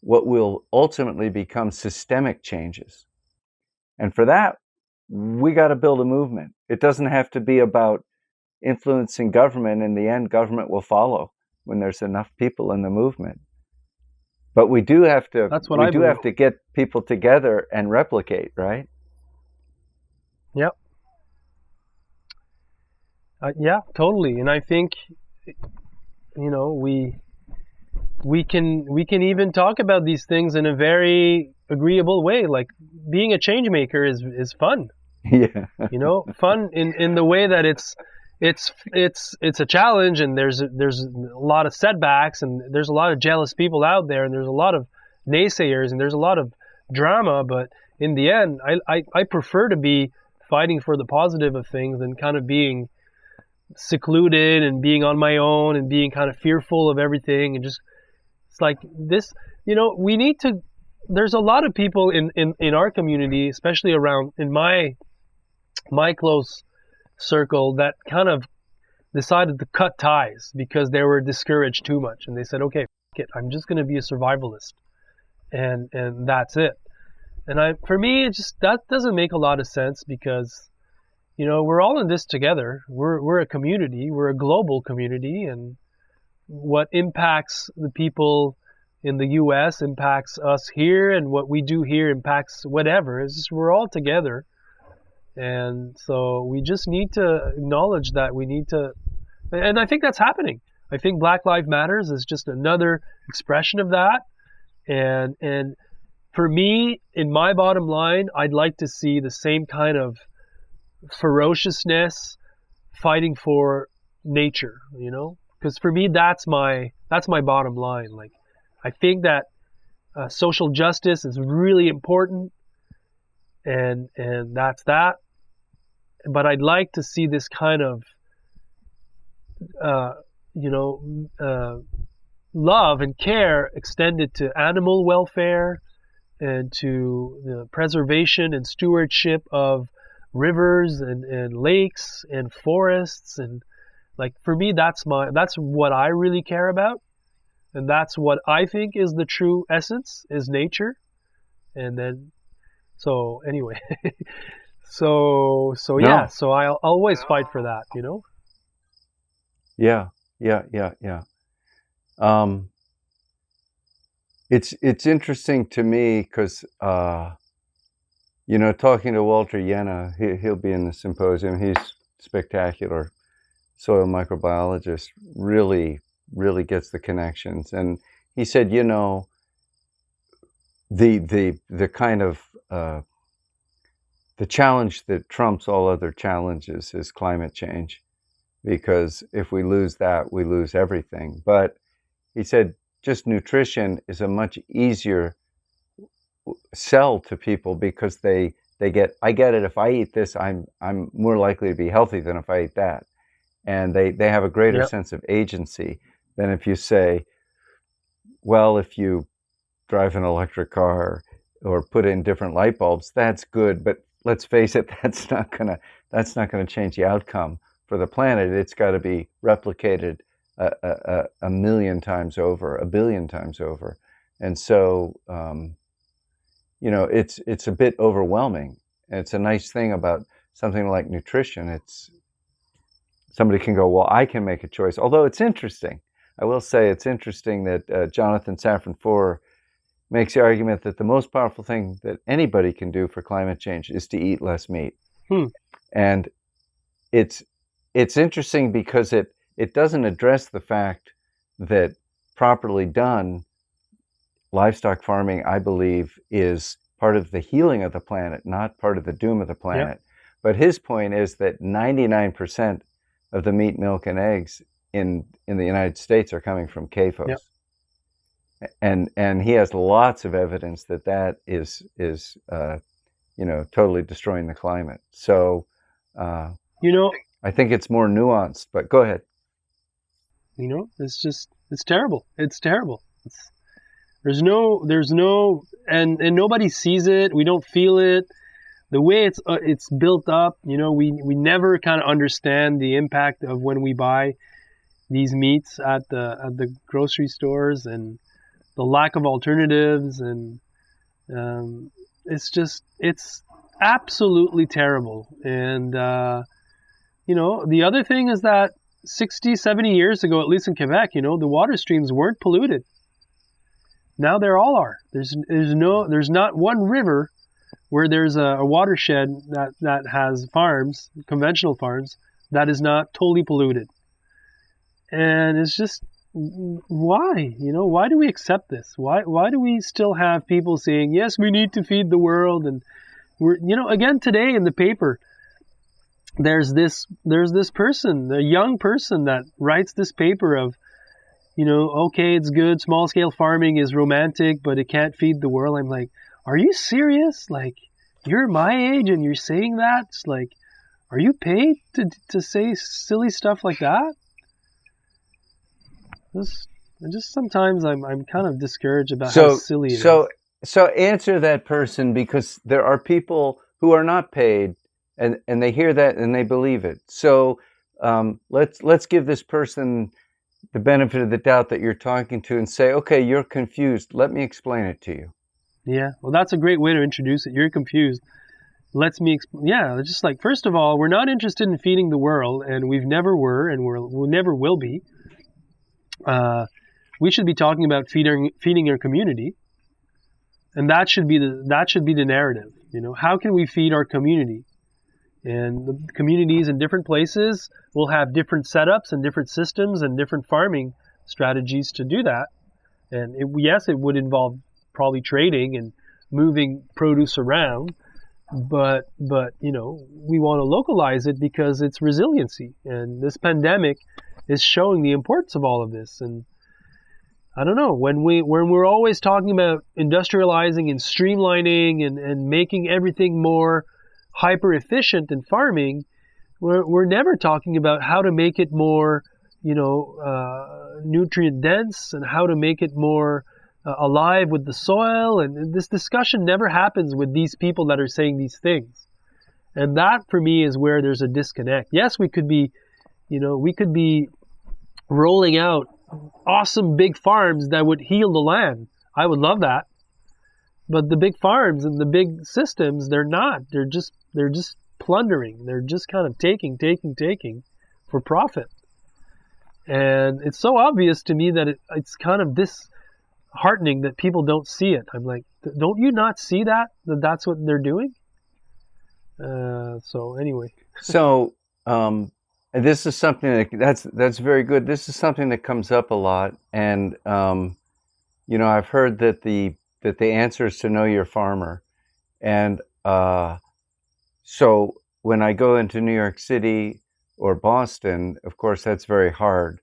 what will ultimately become systemic changes. And for that, we got to build a movement. It doesn't have to be about influencing government. In the end, government will follow when there's enough people in the movement. But we do have to have to get people together and replicate, right? Yep. Yeah, totally. And I think, we can even talk about these things in a very agreeable way. Like, being a change maker is fun. Yeah. Fun in the way that it's a challenge, and there's a lot of setbacks, and there's a lot of jealous people out there, and there's a lot of naysayers, and there's a lot of drama. But in the end, I prefer to be fighting for the positive of things than kind of being secluded and being on my own and being kind of fearful of everything. And just, it's like this, we need to, there's a lot of people in our community, especially around in my close circle, that kind of decided to cut ties because they were discouraged too much, and they said, okay, I'm just going to be a survivalist, and that's it. And for me, that doesn't make a lot of sense, because we're all in this together. We're a community. We're a global community, and what impacts the people in the U.S. impacts us here, and what we do here impacts whatever. It's just, we're all together. And so we just need to acknowledge that we need to, and I think that's happening. I think Black Lives Matters is just another expression of that. And for me, in my bottom line, I'd like to see the same kind of ferociousness fighting for nature, because for me, that's my bottom line. Like, I think that social justice is really important, and that's that. But I'd like to see this kind of, love and care extended to animal welfare and to the preservation and stewardship of rivers and lakes and forests. And like, for me, that's what I really care about. And that's what I think is the true essence, is nature. And then, so anyway, So I'll always fight for that, Yeah. It's interesting to me because, talking to Walter Jena, he'll be in the symposium. He's spectacular soil microbiologist, really gets the connections. And he said, the kind of, the challenge that trumps all other challenges is climate change, because if we lose that, we lose everything. But he said just nutrition is a much easier sell to people, because I get it, if I eat this, I'm more likely to be healthy than if I eat that. And they have a greater sense of agency than if you say, well, if you drive an electric car or put in different light bulbs, that's good, but let's face it, that's not gonna change the outcome for the planet. It's got to be replicated a million times over, a billion times over. And so, it's a bit overwhelming. And it's a nice thing about something like nutrition. It's somebody can go, well, I can make a choice. Although it's interesting. I will say it's interesting that Jonathan Safran Foer makes the argument that the most powerful thing that anybody can do for climate change is to eat less meat. And it's interesting because it doesn't address the fact that properly done, livestock farming, I believe, is part of the healing of the planet, not part of the doom of the planet. Yep. But his point is that 99% of the meat, milk, and eggs in the United States are coming from CAFOs. Yep. And he has lots of evidence that is totally destroying the climate. So, I think it's more nuanced, but go ahead. It's terrible. It's terrible. There's no, and nobody sees it. We don't feel it. The way it's built up, we never kind of understand the impact of when we buy these meats at the grocery stores and the lack of alternatives, and it's absolutely terrible. And the other thing is that 60, 70 years ago, at least in Quebec, the water streams weren't polluted. Now they all are. There's not one river where there's a watershed that has farms, conventional farms, that is not totally polluted. And it's just, why? Why do we accept this? Why do we still have people saying, yes, we need to feed the world? And we're, again today in the paper, there's this person, a young person that writes this paper of, okay, it's good, small scale farming is romantic, but it can't feed the world. I'm like, are you serious? Like, you're my age and you're saying that? It's like, are you paid to say silly stuff like that? Just sometimes I'm kind of discouraged about how silly it is. So answer that person, because there are people who are not paid and they hear that and they believe it. So let's give this person the benefit of the doubt that you're talking to and say, okay, you're confused. Let me explain it to you. Yeah, well, that's a great way to introduce it. You're confused. Let me explain. Yeah, just like, first of all, we're not interested in feeding the world, and we've never were, and we never will be. We should be talking about feeding our community, and that should be the narrative. How can we feed our community? And the communities in different places will have different setups and different systems and different farming strategies to do that. And it would involve probably trading and moving produce around, but we want to localize it because it's resiliency, and this pandemic is showing the importance of all of this. And I don't know, when we're always talking about industrializing and streamlining and making everything more hyper efficient in farming, we're never talking about how to make it more nutrient dense and how to make it more alive with the soil. And this discussion never happens with these people that are saying these things. And that for me is where there's a disconnect. Yes, we could be rolling out awesome big farms that would heal the land. I would love that. But the big farms and the big systems, they're not. They're just plundering. They're just kind of taking for profit. And it's so obvious to me that it's kind of disheartening that people don't see it. I'm like, don't you not see that's what they're doing? So anyway. So and this is something that's very good. This is something that comes up a lot, and I've heard that the answer is to know your farmer, and so when I go into New York City or Boston, of course that's very hard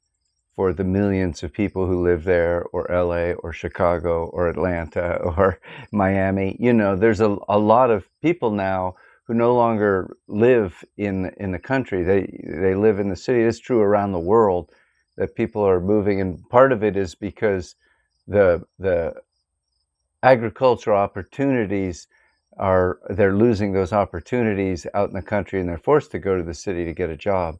for the millions of people who live there, or LA or Chicago or Atlanta or Miami. There's a lot of people now who no longer live in the country. They live in the city. It's true around the world that people are moving, and part of it is because the agricultural opportunities they're losing those opportunities out in the country, and they're forced to go to the city to get a job.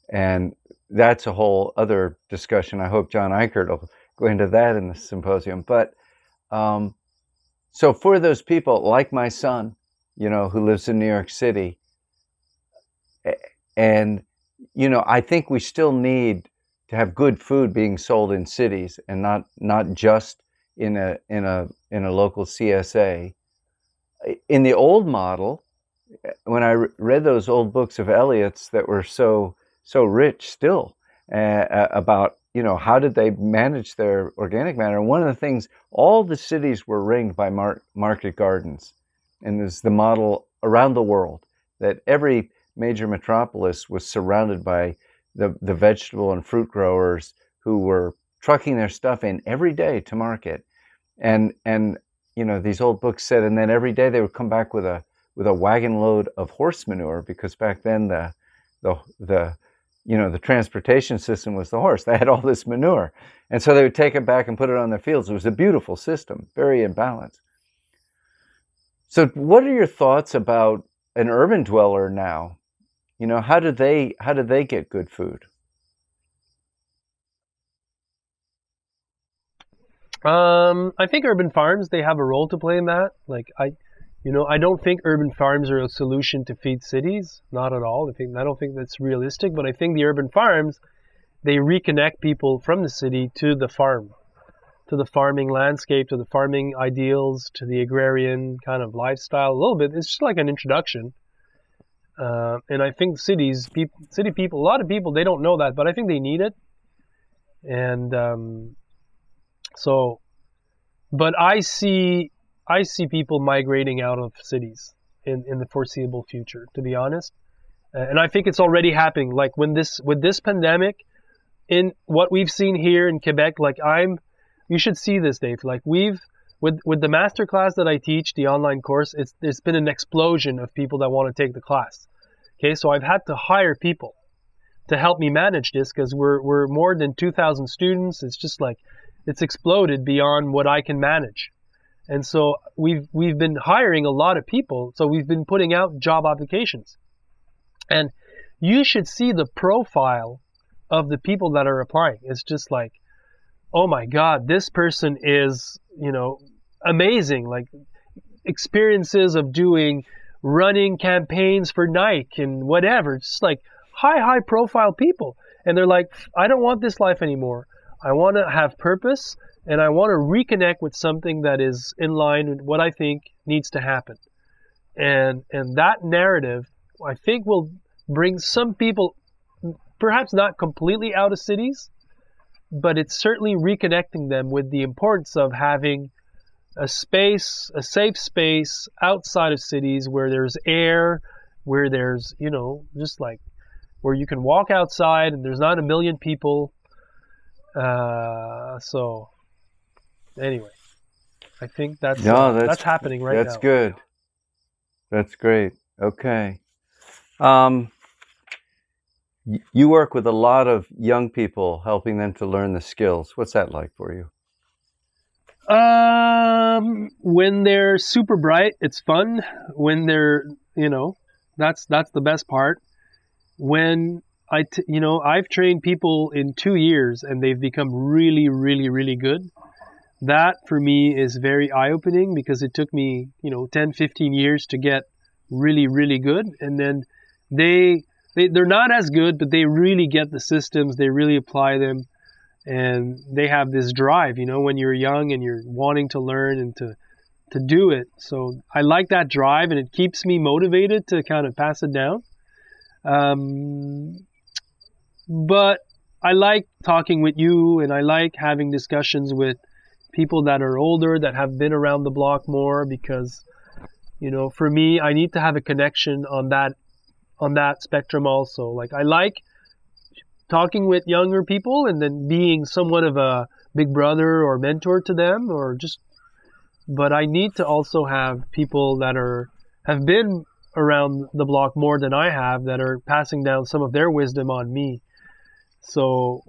And that's a whole other discussion. I hope John Eichert will go into that in the symposium. But so for those people like my son, who lives in New York City, and I think we still need to have good food being sold in cities and not just in a local CSA. In the old model, when I read those old books of Eliot's that were so rich still about how did they manage their organic matter, and one of the things, all the cities were ringed by market gardens, and there's the model around the world that every major metropolis was surrounded by the vegetable and fruit growers who were trucking their stuff in every day to market, and these old books said, and then every day they would come back with a wagon load of horse manure, because back then the transportation system was the horse. They had all this manure, and so they would take it back and put it on their fields. It was a beautiful system, very in balance. So what are your thoughts about an urban dweller now? How do they get good food? I think urban farms, they have a role to play in that. I don't think urban farms are a solution to feed cities, not at all. I don't think that's realistic, but I think the urban farms, they reconnect people from the city to the farm, to the farming landscape, to the farming ideals, to the agrarian kind of lifestyle a little bit. It's just like an introduction. And I think city people, a lot of people, they don't know that, but I think they need it. And but I see people migrating out of cities in the foreseeable future, to be honest. And I think it's already happening. Like with this pandemic, in what we've seen here in Quebec, you should see this, Dave. Like with the Masterclass that I teach, the online course, there's been an explosion of people that want to take the class. Okay, so I've had to hire people to help me manage this, because we're more than 2,000 students. It's just it's exploded beyond what I can manage. And so we've been hiring a lot of people. So we've been putting out job applications. And you should see the profile of the people that are applying. It's just like, oh my God, this person is, amazing. Like experiences of running campaigns for Nike and whatever. It's just like high profile people. And they're like, I don't want this life anymore. I want to have purpose, and I want to reconnect with something that is in line with what I think needs to happen. And that narrative, I think, will bring some people, perhaps not completely out of cities, but it's certainly reconnecting them with the importance of having a safe space outside of cities, where there's air, where there's, just like where you can walk outside and there's not a million people. So anyway, I think that's happening right now. That's good. That's great. Okay. You work with a lot of young people, helping them to learn the skills. What's that like for you? When they're super bright, it's fun. When they're, that's the best part. When I've trained people in 2 years and they've become really, really, really good. That for me is very eye-opening, because it took me, 10, 15 years to get really, really good. And then they're not as good, but they really get the systems, they really apply them, and they have this drive, when you're young and you're wanting to learn and to do it. So I like that drive, and it keeps me motivated to kind of pass it down. But I like talking with you, and I like having discussions with people that are older, that have been around the block more, because, for me, I need to have a connection on that spectrum also. Like, I like talking with younger people and then being somewhat of a big brother or mentor to them, but I need to also have people that have been around the block more than I have, that are passing down some of their wisdom on me. So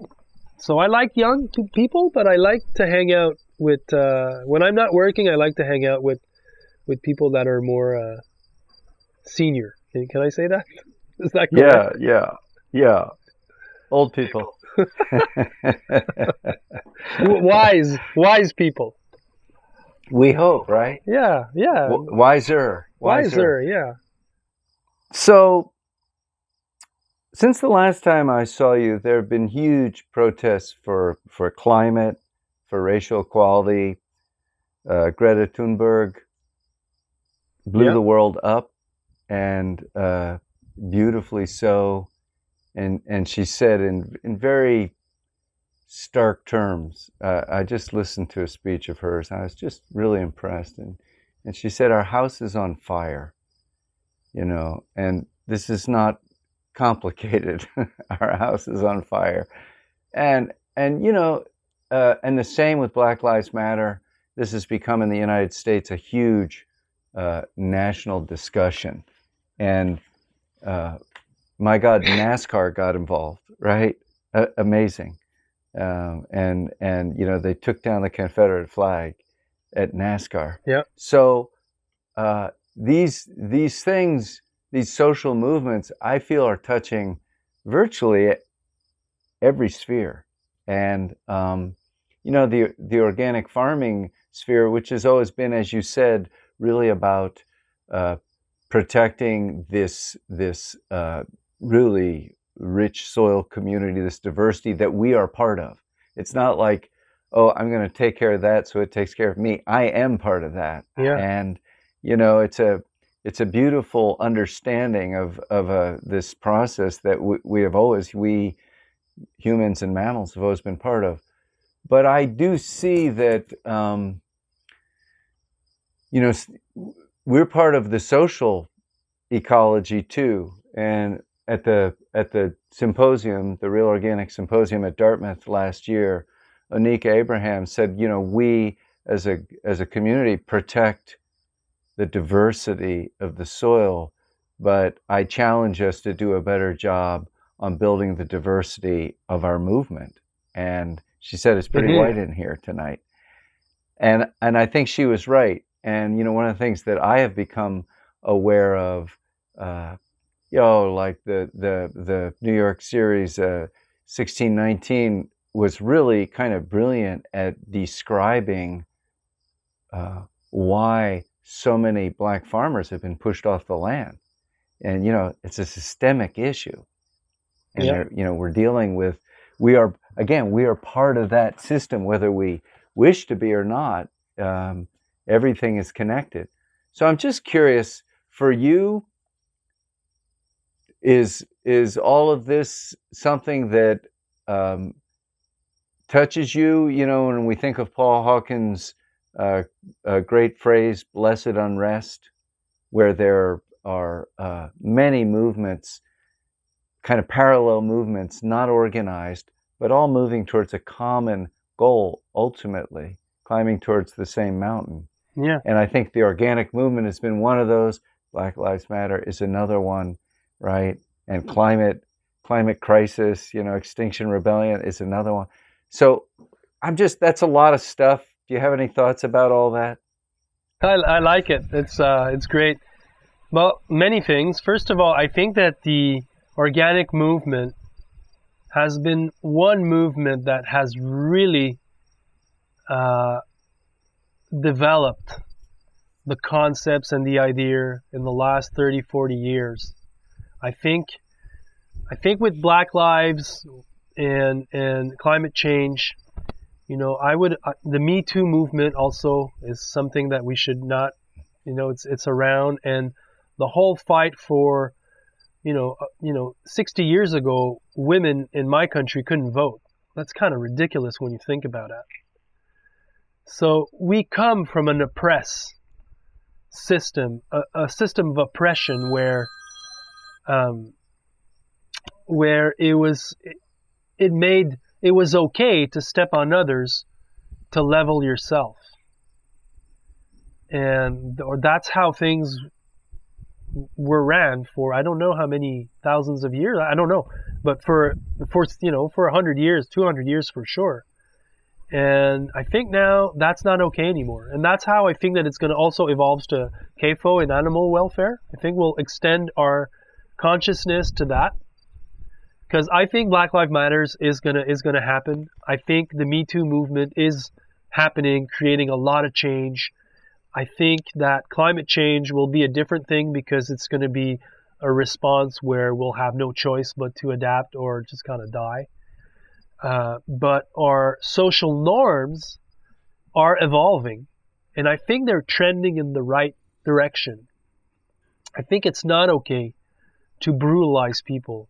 I like young people, but I like to hang out with, when I'm not working, I like to hang out with people that are more senior. Can I say that? Is that correct? Yeah. Old people. Wise people. We hope, right? Yeah. Wiser, yeah. So, since the last time I saw you, there have been huge protests for climate, for racial equality. Greta Thunberg blew the world up, and beautifully so. And she said in very stark terms, I just listened to a speech of hers, and I was just really impressed. And she said, our house is on fire, and this is not complicated. Our house is on fire. And the same with Black Lives Matter. This has become in the United States a huge national discussion. And my God, NASCAR got involved, right? Amazing. And they took down the Confederate flag at NASCAR. Yeah. So these things, these social movements, I feel are touching virtually every sphere. And the organic farming sphere, which has always been, as you said, really about protecting this really rich soil community, this diversity that we are part of. It's not like, oh, I'm going to take care of that, so it takes care of me. I am part of that. Yeah. And it's a beautiful understanding of this process that we humans and mammals have always been part of. But I do see that we're part of the social ecology too. And at the symposium, the Real Organic Symposium at Dartmouth last year, Onika Abraham said, we as a community protect the diversity of the soil, but I challenge us to do a better job on building the diversity of our movement. And she said it's pretty white in here tonight. And I think she was right. And one of the things that I have become aware of, like the New York series 1619 was really kind of brilliant at describing why so many black farmers have been pushed off the land. And it's a systemic issue. And we're dealing with, we are part of that system, whether we wish to be or not. Everything is connected. So I'm just curious, for you, is all of this something that touches you? When we think of Paul Hawkins' great phrase, blessed unrest, where there are many movements, kind of parallel movements, not organized, but all moving towards a common goal, ultimately, climbing towards the same mountain. Yeah. And I think the organic movement has been one of those. Black Lives Matter is another one, right? And climate crisis, Extinction Rebellion is another one. So that's a lot of stuff. Do you have any thoughts about all that? I like it. It's great. Well, many things. First of all, I think that the organic movement has been one movement that has really developed the concepts and the idea in the last 30, 40 years. I think with Black Lives and climate change, the Me Too movement also is something that we should not, it's around, and the whole fight for, 60 years ago, women in my country couldn't vote. That's kind of ridiculous when you think about it. So we come from an oppressed system, a system of oppression where it was okay to step on others to level yourself, or that's how things were ran for I don't know how many thousands of years. I don't know, but for 100 years, 200 years for sure. And I think now that's not okay anymore. And that's how I think that it's going to also evolve to CAFO and animal welfare. I think we'll extend our consciousness to that. because I think Black Lives Matters is gonna happen. I think the Me Too movement is happening, creating a lot of change. I think that climate change will be a different thing because it's going to be a response where we'll have no choice but to adapt or just kind of die. But our social norms are evolving, and I think they're trending in the right direction. I think it's not okay to brutalize people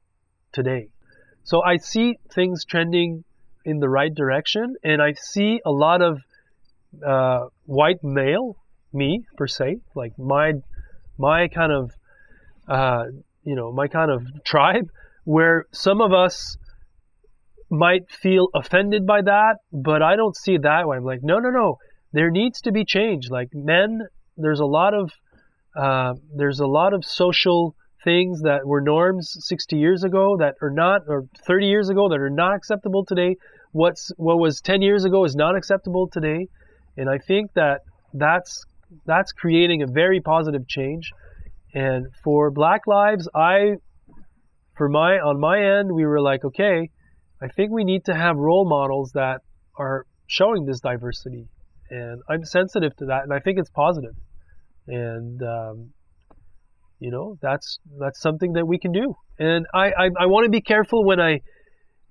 today. So I see things trending in the right direction, and I see a lot of white male, me per se, like my kind of my kind of tribe, where some of us might feel offended by that, but I don't see it that way. I'm like, no, there needs to be change. Like men, there's a lot of social things that were norms 60 years ago that are not, or 30 years ago that are not acceptable today. What was 10 years ago is not acceptable today, and I think that's creating a very positive change. And for Black Lives, on my end, we were like, okay, I think we need to have role models that are showing this diversity, and I'm sensitive to that, and I think it's positive. And that's something that we can do. And I want to be careful when I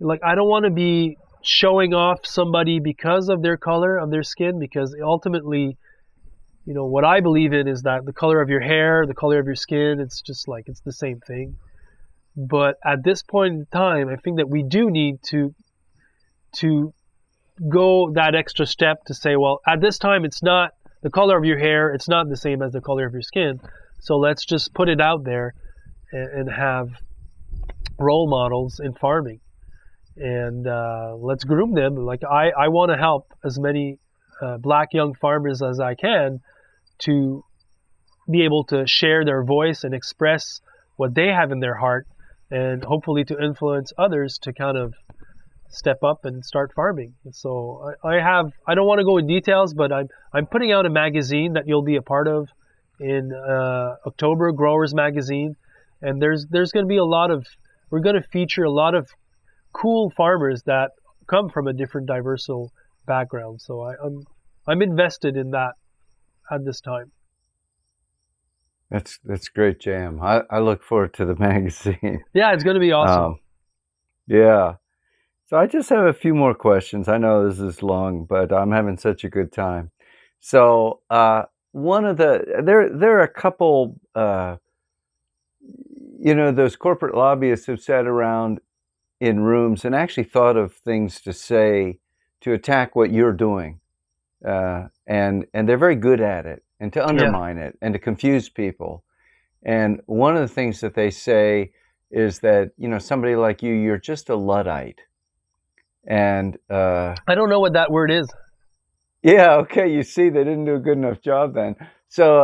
don't want to be showing off somebody because of their color, of their skin, because ultimately, what I believe in is that the color of your hair, the color of your skin, it's just like, it's the same thing. But at this point in time, I think that we do need to go that extra step to say, well, at this time, it's not the color of your hair, it's not the same as the color of your skin. So let's just put it out there and have role models in farming. And let's groom them. Like I want to help as many Black young farmers as I can to be able to share their voice and express what they have in their heart, and hopefully to influence others to kind of step up and start farming. And so I don't want to go in details, but I'm putting out a magazine that you'll be a part of in October, Growers Magazine, and there's going to be we're going to feature a lot of cool farmers that come from a different diverse background. So I'm invested in that at this time. That's great, JM. I look forward to the magazine. Yeah, it's going to be awesome. Yeah. So I just have a few more questions. I know this is long, but I'm having such a good time. So one of there are a couple, those corporate lobbyists who've sat around in rooms and actually thought of things to say to attack what you're doing. And they're very good at it, and to undermine it and to confuse people. And one of the things that they say is that, somebody like you're just a Luddite. And I don't know what that word is. Yeah, okay, you see, they didn't do a good enough job then. So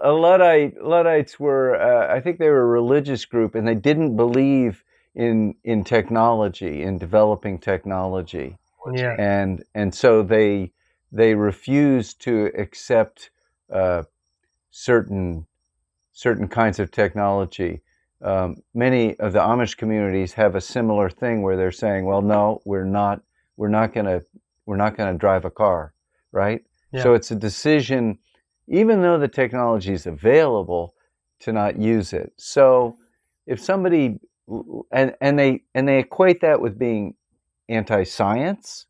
a Luddites were, I think they were a religious group, and they didn't believe in technology, in developing technology. Yeah. And so they refused to accept certain kinds of technology. Many of the Amish communities have a similar thing where they're saying, well, no, we're not going to drive a car, right? Yeah. So it's a decision, even though the technology is available, to not use it. So if somebody and they equate that with being anti-science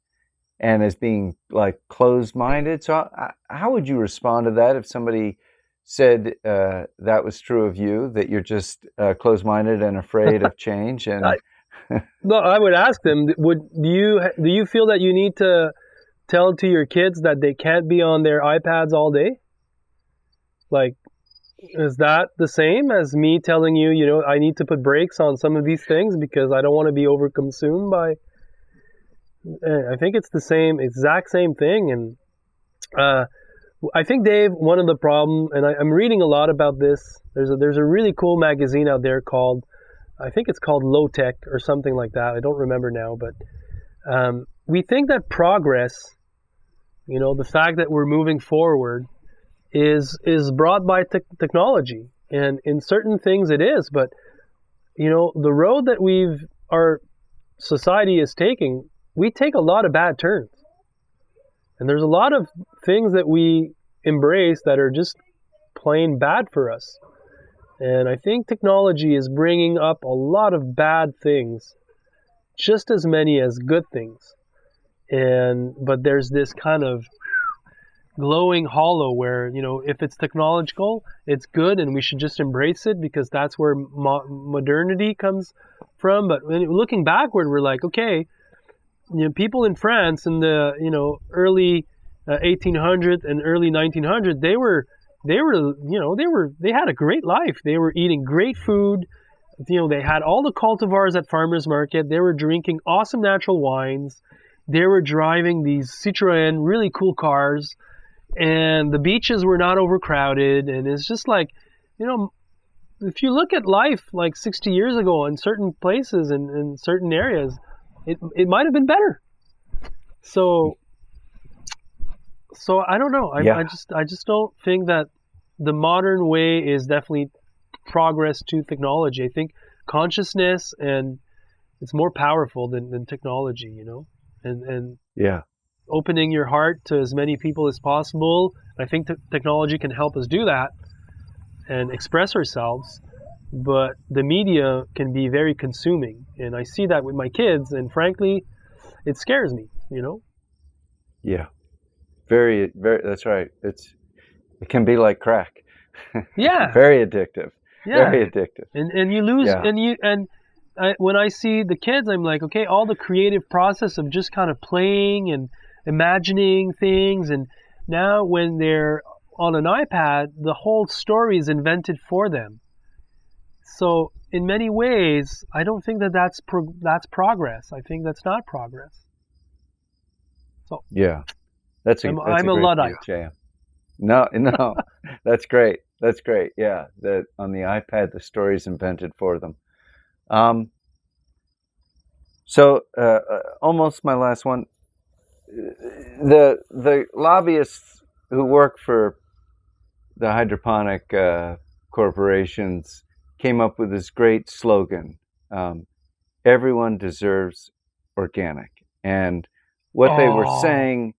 and as being like closed-minded. So how would you respond to that if somebody said that was true of you, that you're just closed-minded and afraid of change? And no, I would ask them, do you feel that you need to tell to your kids that they can't be on their iPads all day? Like, is that the same as me telling you, I need to put brakes on some of these things because I don't want to be overconsumed by... I think it's the exact same thing. And I think, Dave, one of the problems, and I'm reading a lot about this, there's a really cool magazine out there called, I think it's called Low Tech or something like that. I don't remember now, but we think that progress, the fact that we're moving forward is brought by technology. And in certain things it is, but, the road that we've our society is taking, we take a lot of bad turns. And there's a lot of things that we embrace that are just plain bad for us. And I think technology is bringing up a lot of bad things, just as many as good things. But there's this kind of glowing hollow where, if it's technological, it's good and we should just embrace it because that's where modernity comes from. But looking backward, we're like, okay, people in France in the early 1800s and early 1900s, they had a great life. They were eating great food. They had all the cultivars at farmers market. They were drinking awesome natural wines. They were driving these Citroën really cool cars, and the beaches were not overcrowded. And it's just like, if you look at life like 60 years ago in certain places and in certain areas, it might have been better. So I don't know. I just don't think that the modern way is definitely progress to technology. I think consciousness and it's more powerful than technology, and opening your heart to as many people as possible. I think technology can help us do that and express ourselves, but the media can be very consuming, and I see that with my kids, and frankly, it scares me, Yeah. Very, very, that's right. It can be like crack. Yeah. Very addictive. Yeah. Very addictive. And you lose, when I see the kids, I'm like, okay, all the creative process of just kind of playing and imagining things, and now when they're on an iPad, the whole story is invented for them. So in many ways, I don't think that's progress. I think that's not progress. So yeah, I'm a Luddite. JM. No, that's great. That's great. Yeah, that on the iPad, the story's invented for them. So almost my last one. The lobbyists who work for the hydroponic corporations came up with this great slogan: "Everyone deserves organic." And what they were saying,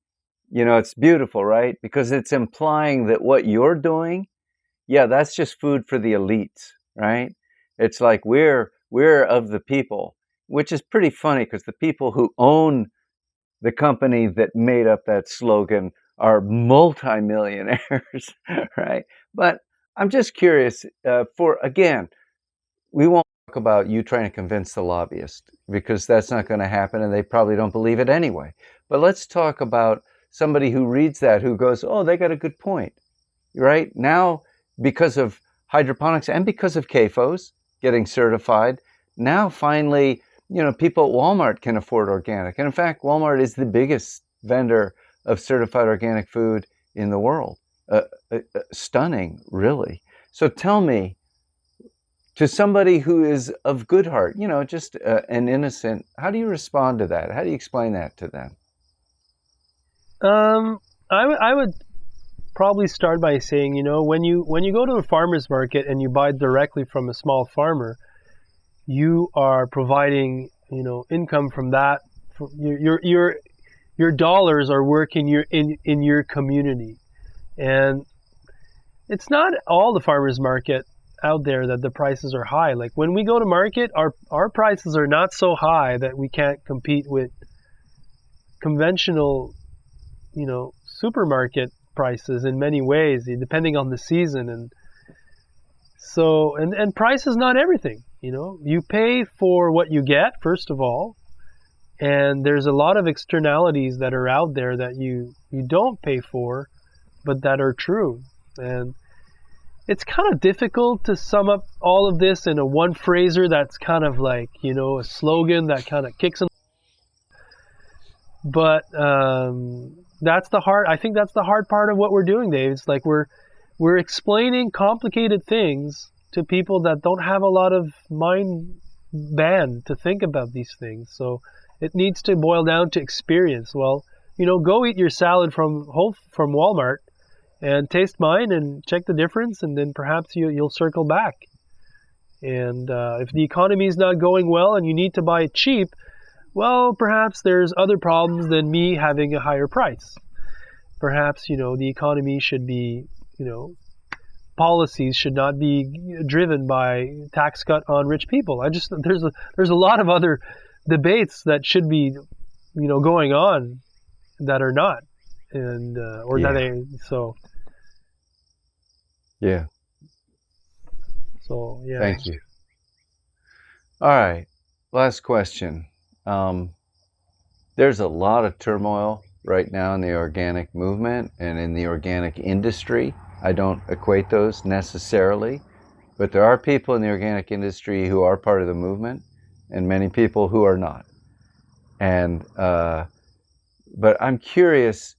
it's beautiful, right? Because it's implying that what you're doing, that's just food for the elites, right? It's like we're of the people, which is pretty funny because the people who own the company that made up that slogan are multimillionaires, right? But I'm just curious, we won't talk about you trying to convince the lobbyist because that's not going to happen and they probably don't believe it anyway. But let's talk about somebody who reads that, who goes, oh, they got a good point, right? Now, because of hydroponics and because of CAFOs getting certified, now finally, people at Walmart can afford organic. And in fact, Walmart is the biggest vendor of certified organic food in the world. Stunning, really. So tell me, to somebody who is of good heart, just an innocent, how do you respond to that? How do you explain that to them? I would probably start by saying, when you go to a farmer's market and you buy directly from a small farmer, you are providing, income from that. Your dollars are working in your community, and it's not all the farmers market out there that the prices are high. Like when we go to market, our prices are not so high that we can't compete with conventional, supermarket prices in many ways, depending on the season. And so, and price is not everything. You pay for what you get, first of all, and there's a lot of externalities that are out there that you don't pay for, but that are true. And it's kind of difficult to sum up all of this in a one phraser that's kind of like, a slogan that kind of kicks in. But I think that's the hard part of what we're doing, Dave. It's like we're explaining complicated things to people that don't have a lot of mind band to think about these things. So it needs to boil down to experience. Well, go eat your salad from Walmart and taste mine and check the difference, and then perhaps you'll circle back. And if the economy is not going well and you need to buy it cheap, well, perhaps there's other problems than me having a higher price. Perhaps, the economy should be, policies should not be driven by tax cut on rich people. There's a lot of other debates that should be, going on that are not, and Yeah. So yeah. Thank you. All right. Last question. There's a lot of turmoil right now in the organic movement and in the organic industry. I don't equate those necessarily, but there are people in the organic industry who are part of the movement and many people who are not. And but I'm curious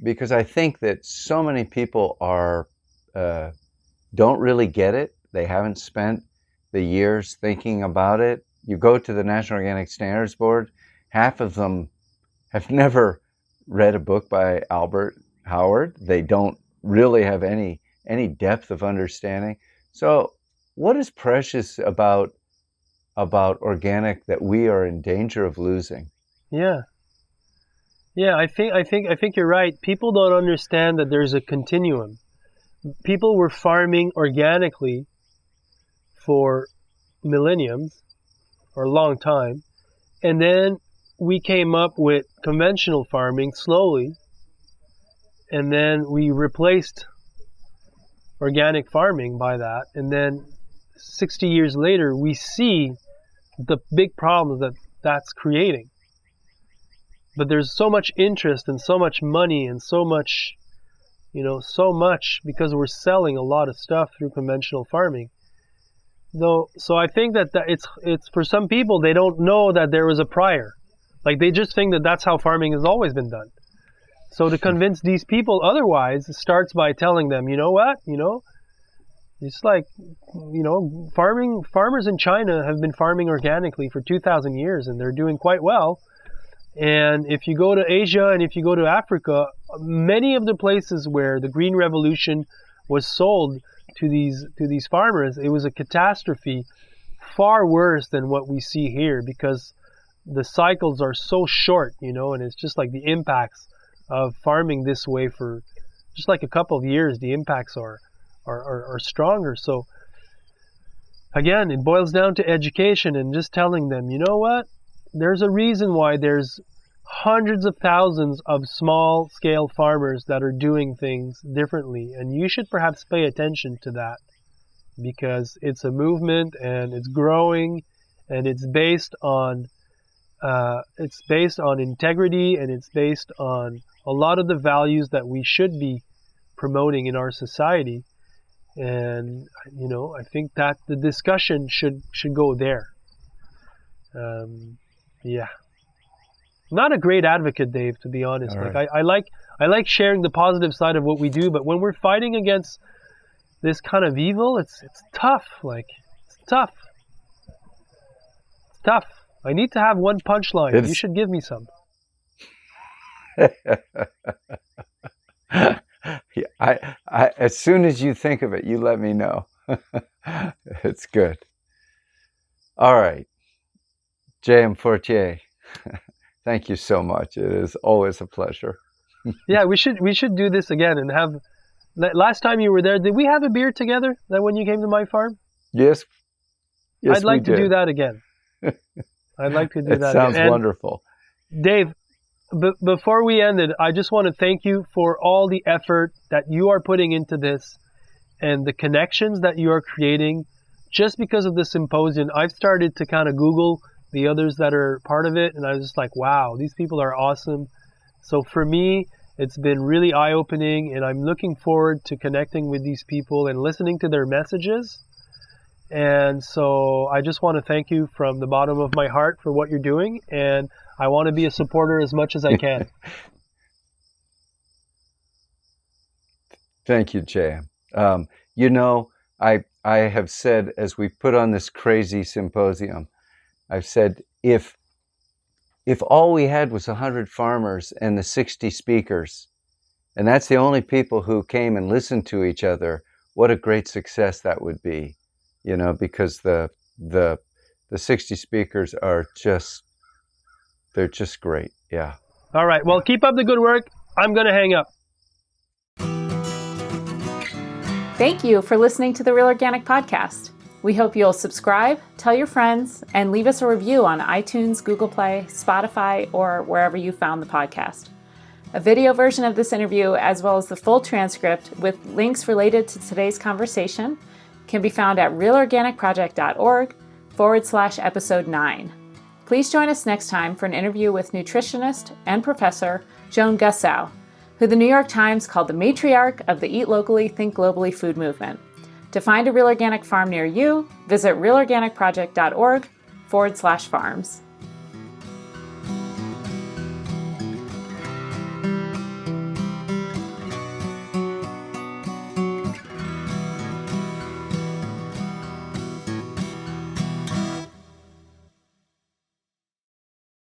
because I think that so many people don't really get it. They haven't spent the years thinking about it. You go to the National Organic Standards Board, half of them have never read a book by Albert Howard. They don't really have any depth of understanding. So what is precious about organic that we are in danger of losing? Yeah, I think you're right. People don't understand that there's a continuum. People were farming organically for millenniums or a long time, and then we came up with conventional farming slowly, and then we replaced organic farming by that, and then 60 years later we see the big problems that's creating. But there's so much interest and so much money and so much because we're selling a lot of stuff through conventional farming. So I think that it's for some people, they don't know that there was a prior. Like they just think that that's how farming has always been done. So to convince these people otherwise starts by telling them, it's like, farmers in China have been farming organically for 2,000 years and they're doing quite well. And if you go to Asia and if you go to Africa, many of the places where the Green Revolution was sold to these farmers, it was a catastrophe far worse than what we see here because the cycles are so short, and it's just like the impacts of farming this way for just like a couple of years, the impacts are stronger. So again, it boils down to education and just telling them, you know what? There's a reason why there's hundreds of thousands of small scale farmers that are doing things differently. And you should perhaps pay attention to that because it's a movement and it's growing and it's based on integrity and it's based on a lot of the values that we should be promoting in our society. And, I think that the discussion should go there. Yeah. Not a great advocate, Dave, to be honest. All like right. I like sharing the positive side of what we do, but when we're fighting against this kind of evil, it's tough. It's tough. It's tough. I need to have one punchline. You should give me some. Yeah, I as soon as you think of it, you let me know. It's good. All right. JMFortier, thank you so much. It is always a pleasure. Yeah, we should do this again and have. Last time you were there, did we have a beer together? That when you came to my farm? Yes. I'd like to do that again. I'd like to do that. It sounds again. wonderful. Dave, before we end it, I just want to thank you for all the effort that you are putting into this and the connections that you are creating. Just because of the symposium, I've started to kind of Google the others that are part of it, and I was just like, wow, these people are awesome. So for me, it's been really eye-opening, and I'm looking forward to connecting with these people and listening to their messages. And so I just want to thank you from the bottom of my heart for what you're doing, and I want to be a supporter as much as I can. Thank you, JM. I have said, as we put on this crazy symposium, I've said, if all we had was 100 farmers and the 60 speakers, and that's the only people who came and listened to each other, what a great success that would be. because the 60 speakers are they're just great. Yeah. All right. Well, keep up the good work. I'm going to hang up. Thank you for listening to the Real Organic Podcast. We hope you'll subscribe, tell your friends, and leave us a review on iTunes, Google Play, Spotify, or wherever you found the podcast. A video version of this interview, as well as the full transcript with links related to today's conversation, can be found at realorganicproject.org/episode 9. Please join us next time for an interview with nutritionist and professor Joan Gussow, who the New York Times called the matriarch of the Eat Locally, Think Globally food movement. To find a Real Organic farm near you, visit realorganicproject.org/farms.